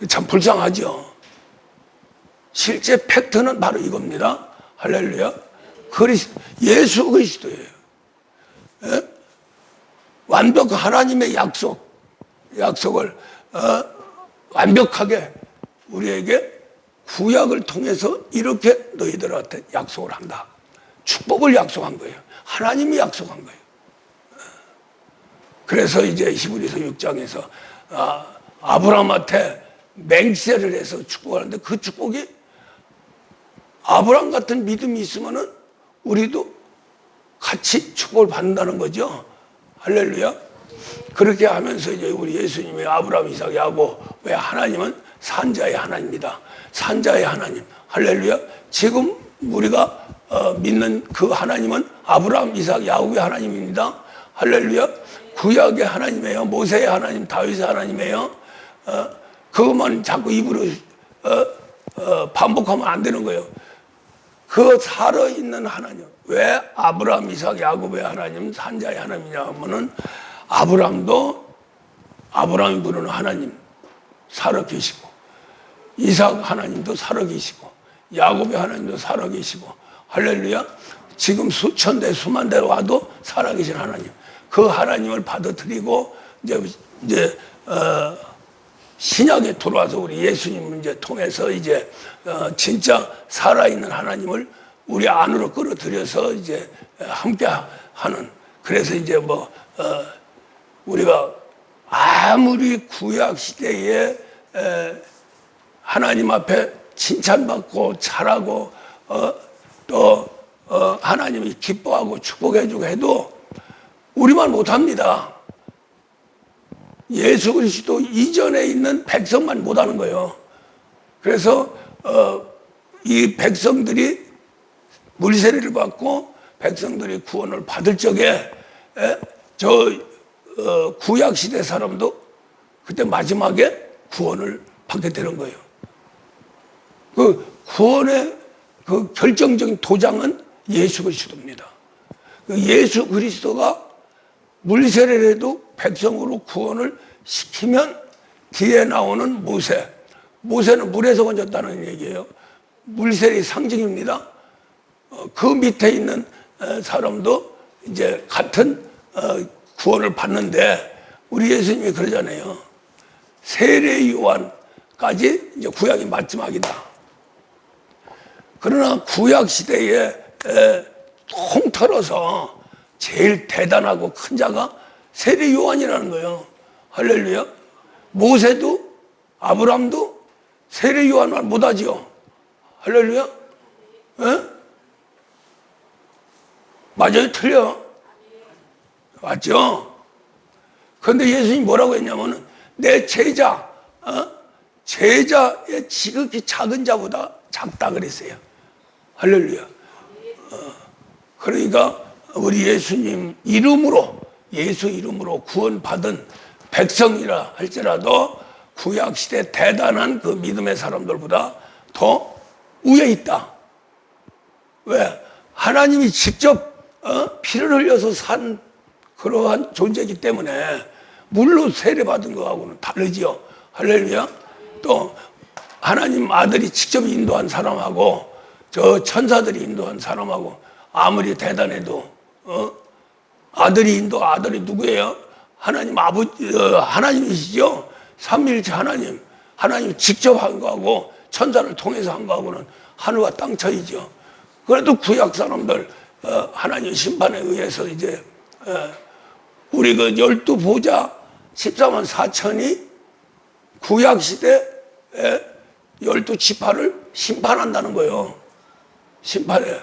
참 불쌍하죠. 실제 팩트는 바로 이겁니다. 할렐루야. 예수 그리스도예요. 예? 완벽한 하나님의 약속을 완벽하게 우리에게 구약을 통해서 이렇게 너희들한테 약속을 한다. 축복을 약속한 거예요. 하나님이 약속한 거예요. 그래서 이제 히브리서 6장에서 아브라함한테 맹세를 해서 축복하는데, 그 축복이 아브라함 같은 믿음이 있으면은 우리도 같이 축복을 받는다는 거죠. 할렐루야. 그렇게 하면서 이제 우리 예수님의 아브라함, 이삭, 야곱의 하나님은 산자의 하나님이다. 산자의 하나님. 할렐루야. 지금 우리가 믿는 그 하나님은 아브라함, 이삭, 야곱의 하나님입니다. 할렐루야. 구약의 하나님이에요. 모세의 하나님, 다윗의 하나님이에요. 그것만 자꾸 입으로 반복하면 안 되는 거예요. 그 살아있는 하나님. 왜 아브라함, 이삭, 야곱의 하나님, 산자의 하나님이냐 하면은, 아브라함이 부르는 하나님 살아계시고, 이삭 하나님도 살아계시고, 야곱의 하나님도 살아계시고, 할렐루야. 지금 수천 대 수만 대 와도 살아계신 하나님, 그 하나님을 받아들이고 이제 신약에 들어와서 우리 예수님을 이제 통해서 이제 진짜 살아있는 하나님을 우리 안으로 끌어들여서 이제 함께 하는. 그래서 이제 우리가 아무리 구약 시대에 하나님 앞에 칭찬받고 잘하고 또 하나님이 기뻐하고 축복해주고 해도 우리만 못합니다. 예수 그리스도 이전에 있는 백성만 못하는 거예요. 그래서 이 백성들이 물세례를 받고 백성들이 구원을 받을 적에 구약 시대 사람도 그때 마지막에 구원을 받게 되는 거예요. 그 구원의 그 결정적인 도장은 예수 그리스도입니다. 그 예수 그리스도가 물세례를 해도 백성으로 구원을 시키면 뒤에 나오는 모세는 물에서 건졌다는 얘기예요. 물세례의 상징입니다. 그 밑에 있는 사람도 이제 같은 구원을 받는데, 우리 예수님이 그러잖아요. 세례 요한까지 이제 구약이 마지막이다. 그러나 구약 시대에 통틀어서 제일 대단하고 큰 자가 세례 요한이라는 거예요. 할렐루야. 모세도 아브라함도 세례 요한을 못하지요. 할렐루야. 에? 맞아요? 틀려? 맞죠? 그런데 예수님이 뭐라고 했냐면은, 내 제자의 지극히 작은 자보다 작다 그랬어요. 할렐루야. 그러니까 우리 예수님 이름으로, 예수 이름으로 구원받은 백성이라 할지라도 구약시대 대단한 그 믿음의 사람들보다 더 위에 있다. 왜? 하나님이 직접 피를 흘려서 산 그러한 존재이기 때문에 물로 세례받은 거하고는 다르지요. 할렐루야. 또 하나님 아들이 직접 인도한 사람하고 저 천사들이 인도한 사람하고 아무리 대단해도 아들이 누구예요? 하나님 하나님이시죠. 삼위일체 하나님 직접 한 거하고 천사를 통해서 한 거하고는 하늘과 땅 차이죠. 그래도 구약 사람들 하나님 심판에 의해서 이제 우리 그 12보좌 14만 4천이 구약 시대에 12지파를 심판한다는 거예요. 심판에.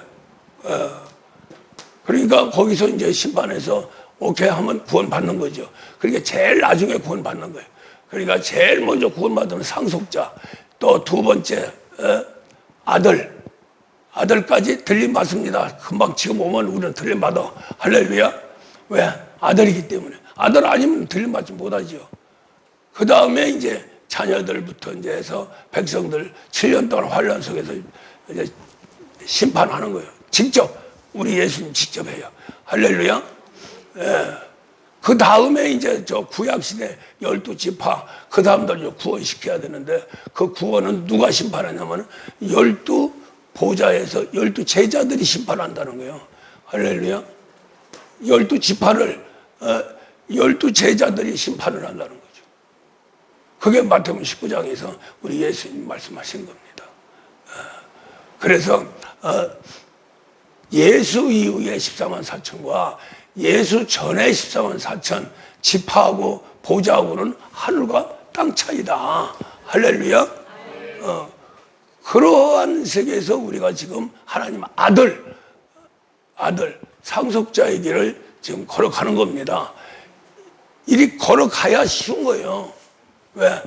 그러니까 거기서 이제 심판해서 오케이 하면 구원받는 거죠. 그러니까 제일 나중에 구원받는 거예요. 그러니까 제일 먼저 구원받으면 상속자, 또 두 번째 아들까지 들림 받습니다. 금방 지금 오면 우리는 들림 받아. 할렐루야. 왜? 아들이기 때문에. 아들 아니면 들림 받지 못하죠. 그 다음에 이제 자녀들부터 이제 해서 백성들 7년 동안 환란 속에서 이제 심판하는 거예요. 직접 우리 예수님 직접 해요. 할렐루야. 예. 그 다음에 이제 저 구약 시대 12지파 그 다음들 구원시켜야 되는데 그 구원은 누가 심판하냐면 12보좌에서 12제자들이 심판한다는 거예요. 할렐루야. 12지파를 12제자들이 심판을 한다는 거죠. 그게 마태복음 19장에서 우리 예수님 말씀하신 겁니다. 그래서 예수 이후의 14만 4천과 예수 전에 14만 4천 지파하고 보좌하고는 하늘과 땅 차이다. 할렐루야. 그러한 세계에서 우리가 지금 하나님 아들 상속자의 길을 지금 걸어가는 겁니다. 이리 걸어가야 쉬운 거예요. 왜?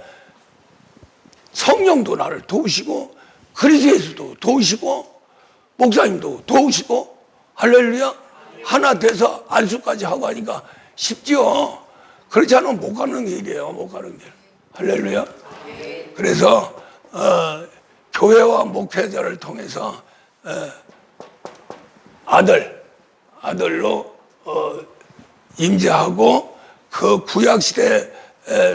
성령도 나를 도우시고 그리스도 예수도 도우시고 목사님도 도우시고 할렐루야. 하나 돼서 안수까지 하고 하니까 쉽지요. 그렇지 않으면 못 가는 길이에요. 못 가는 길. 할렐루야. 그래서 교회와 목회자를 통해서 아들로 임재하고 그 구약 시대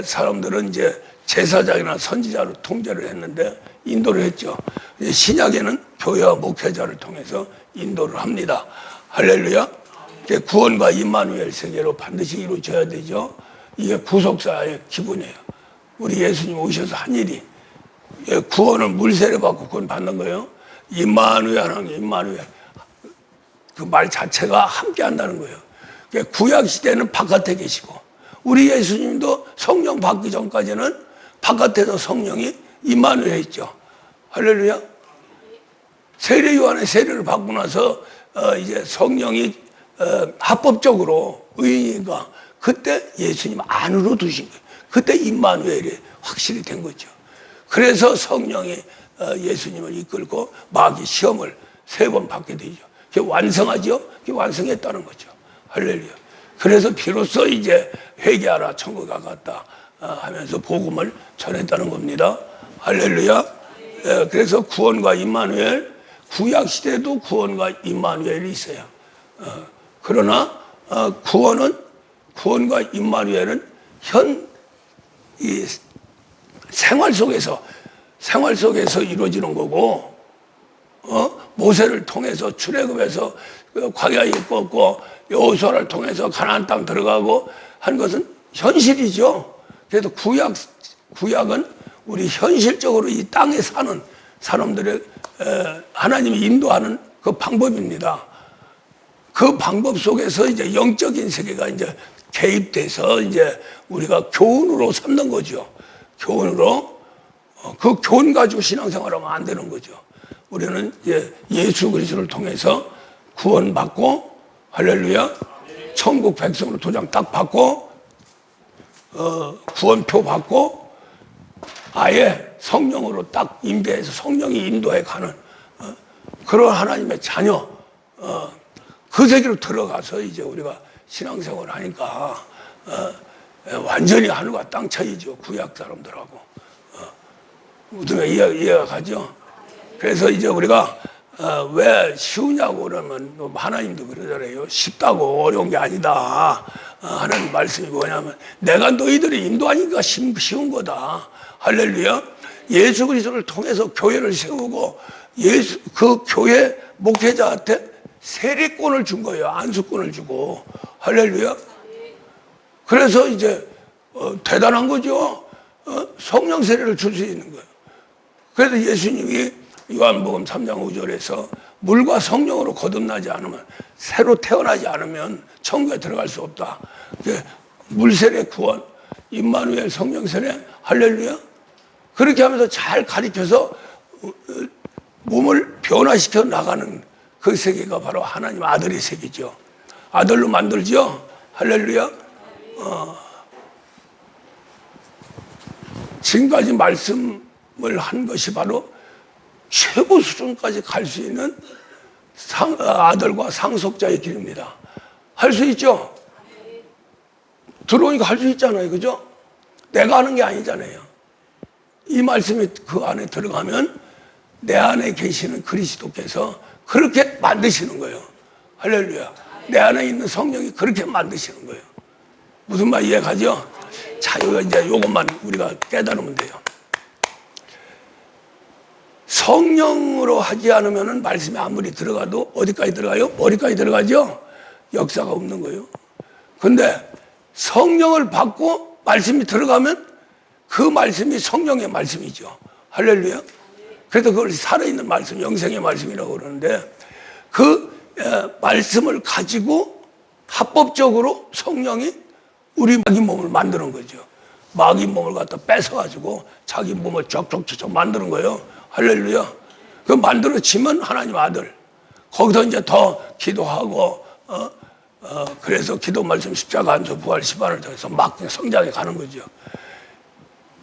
사람들은 이제 제사장이나 선지자로 통제를 했는데 인도를 했죠. 신약에는 교회와 목회자를 통해서 인도를 합니다. 할렐루야. 구원과 임마누엘 세계로 반드시 이루어져야 되죠. 이게 구속사의 기본이에요. 우리 예수님 오셔서 한 일이 구원을 물세례 받고 구원 받는 거예요. 임마누엘 하는 임마누엘 그 말 자체가 함께 한다는 거예요. 구약 시대는 바깥에 계시고 우리 예수님도 성령 받기 전까지는 바깥에서 성령이 임마누엘 있죠. 할렐루야. 세례 요한의 세례를 받고 나서 이제 성령이 합법적으로 의인이니까 그때 예수님 안으로 두신 거예요. 그때 임마누엘이 확실히 된 거죠. 그래서 성령이 예수님을 이끌고 마귀 시험을 3번 받게 되죠. 그게 완성하죠. 그게 완성했다는 거죠. 할렐루야. 그래서 비로소 이제 회개하라 천국에 가깝다 하면서 복음을 전했다는 겁니다. 할렐루야. 그래서 구원과 임마누엘 구약 시대도 구원과 임마누엘이 있어요. 그러나 구원과 임마누엘은 이 생활 속에서 이루어지는 거고, 모세를 통해서 출애굽해서 광야에 걷고 여호수아를 통해서 가나안 땅 들어가고 한 것은 현실이죠. 그래서 구약은 우리 현실적으로 이 땅에 사는 사람들의 하나님이 인도하는 그 방법입니다. 그 방법 속에서 이제 영적인 세계가 이제 개입돼서 이제 우리가 교훈으로 삼는 거죠. 교훈으로 그 교훈 가지고 신앙생활하면 안 되는 거죠. 우리는 이제 예수 그리스도를 통해서 구원받고 할렐루야 천국 백성으로 도장 딱 받고 구원표 받고 아예 성령으로 딱 임재해서 성령이 인도해 가는 그런 하나님의 자녀 그 세계로 들어가서 이제 우리가 신앙생활을 하니까 완전히 하늘과 땅 차이죠. 구약 사람들하고 우리가 이해가 가죠. 그래서 이제 우리가 왜 쉬우냐고 그러면 하나님도 그러잖아요. 쉽다고 어려운 게 아니다 하는 말씀이 뭐냐면 내가 너희들을 인도하니까 쉬운 거다. 할렐루야. 예수 그리스도를 통해서 교회를 세우고 그 교회 목회자한테 세례권을 준 거예요. 안수권을 주고. 할렐루야. 그래서 이제 대단한 거죠. 성령 세례를 줄 수 있는 거예요. 그래서 예수님이 요한복음 3장 5절에서 물과 성령으로 거듭나지 않으면 새로 태어나지 않으면 천국에 들어갈 수 없다. 물세례 구원, 임마누엘 성령 세례, 할렐루야. 그렇게 하면서 잘 가르쳐서 몸을 변화시켜 나가는 그 세계가 바로 하나님 아들의 세계죠. 아들로 만들죠. 할렐루야. 지금까지 말씀을 한 것이 바로 최고 수준까지 갈 수 있는 아들과 상속자의 길입니다. 할 수 있죠? 들어오니까 할 수 있잖아요. 그죠? 내가 하는 게 아니잖아요. 이 말씀이 그 안에 들어가면 내 안에 계시는 그리스도께서 그렇게 만드시는 거예요. 할렐루야. 내 안에 있는 성령이 그렇게 만드시는 거예요. 무슨 말 이해가죠? 자, 이제 요것만 우리가 깨달으면 돼요. 성령으로 하지 않으면 말씀이 아무리 들어가도 어디까지 들어가요? 머리까지 들어가죠? 역사가 없는 거예요. 근데 성령을 받고 말씀이 들어가면 그 말씀이 성령의 말씀이죠. 할렐루야. 그래서 그걸 살아있는 말씀, 영생의 말씀이라고 그러는데 그 말씀을 가지고 합법적으로 성령이 우리 마귀 몸을 만드는 거죠. 마귀 몸을 갖다 뺏어가지고 자기 몸을 쩍쩍쩍 만드는 거예요. 할렐루야. 그 만들어지면 하나님 아들. 거기서 이제 더 기도하고, 그래서 기도 말씀 십자가 안수 부활 시반을 통해서 막 성장해 가는 거죠.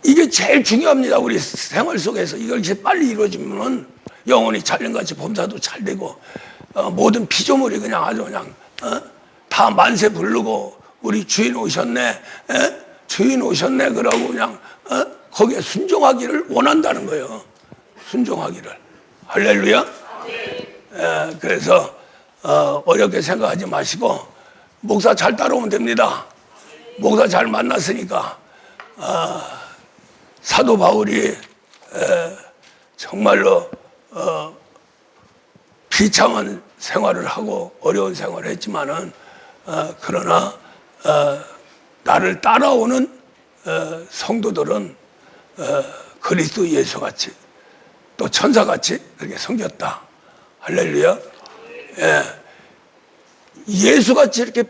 이게 제일 중요합니다. 우리 생활 속에서 이걸 이제 빨리 이루어지면은 영혼이 찰령같이 범사도 잘 되고, 모든 피조물이 그냥 아주 그냥, 다 만세 부르고, 우리 주인 오셨네, 주인 오셨네, 그러고 그냥, 거기에 순종하기를 원한다는 거예요. 순종하기를. 할렐루야. 그래서, 어렵게 생각하지 마시고, 목사 잘 따라오면 됩니다. 목사 잘 만났으니까, 사도 바울이 정말로 비참한 생활을 하고 어려운 생활을 했지만은 그러나 나를 따라오는 성도들은 그리스도 예수같이 또 천사같이 그렇게 섬겼다. 할렐루야. 예수같이 이렇게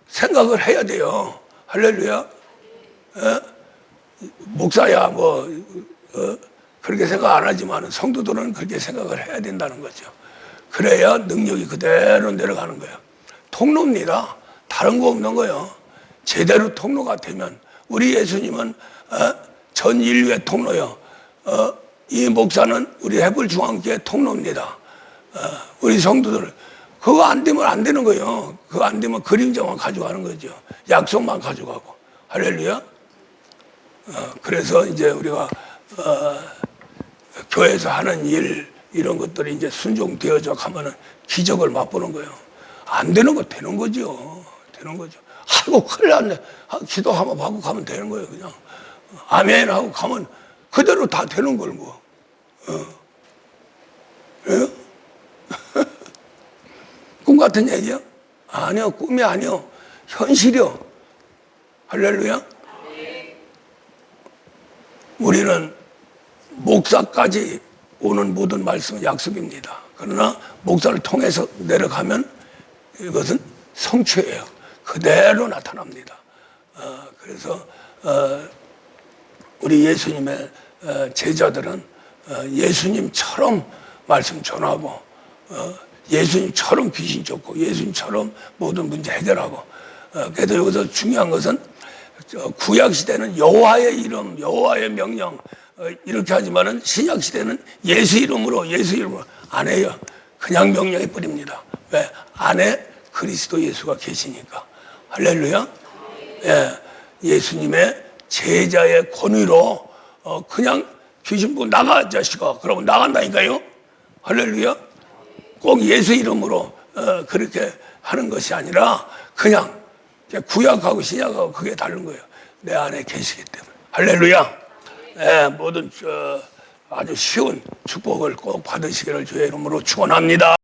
생각을 해야 돼요. 할렐루야. 목사야 그렇게 생각 안 하지만 성도들은 그렇게 생각을 해야 된다는 거죠. 그래야 능력이 그대로 내려가는 거예요. 통로입니다. 다른 거 없는 거예요. 제대로 통로가 되면 우리 예수님은 전 인류의 통로요. 이 목사는 우리 해불중앙교회 통로입니다. 우리 성도들 그거 안 되면 안 되는 거예요. 그거 안 되면 그림자만 가져가는 거죠. 약속만 가져가고. 할렐루야. 그래서 이제 우리가 교회에서 하는 일 이런 것들이 이제 순종되어져 가면은 기적을 맛보는 거예요. 안 되는 거 되는 거죠. 되는 거죠. 아이고 큰일 났네. 기도 한번 하고 가면 되는 거예요. 그냥 아멘 하고 가면 그대로 다 되는 걸 뭐. 예? 꿈 같은 얘기야? 아니요, 꿈이 아니요, 현실이요. 할렐루야. 우리는 목사까지 오는 모든 말씀은 약속입니다. 그러나 목사를 통해서 내려가면 이것은 성취예요. 그대로 나타납니다. 그래서 우리 예수님의 제자들은 예수님처럼 말씀 전하고 예수님처럼 귀신 쫓고 예수님처럼 모든 문제 해결하고 그래서 여기서 중요한 것은 구약 시대는 여호와의 이름, 여호와의 명령 이렇게 하지만은 신약 시대는 예수 이름으로 안 해요. 그냥 명령해 버립니다. 왜? 안에 그리스도 예수가 계시니까. 할렐루야. 예수님의 제자의 권위로 그냥 귀신 보고 나가 자식아 그러면 나간다니까요. 할렐루야. 꼭 예수 이름으로 그렇게 하는 것이 아니라 그냥 구약하고 신약하고 그게 다른 거예요. 내 안에 계시기 때문에. 할렐루야. 모든 아주 쉬운 축복을 꼭 받으시기를 주의 이름으로 축원합니다.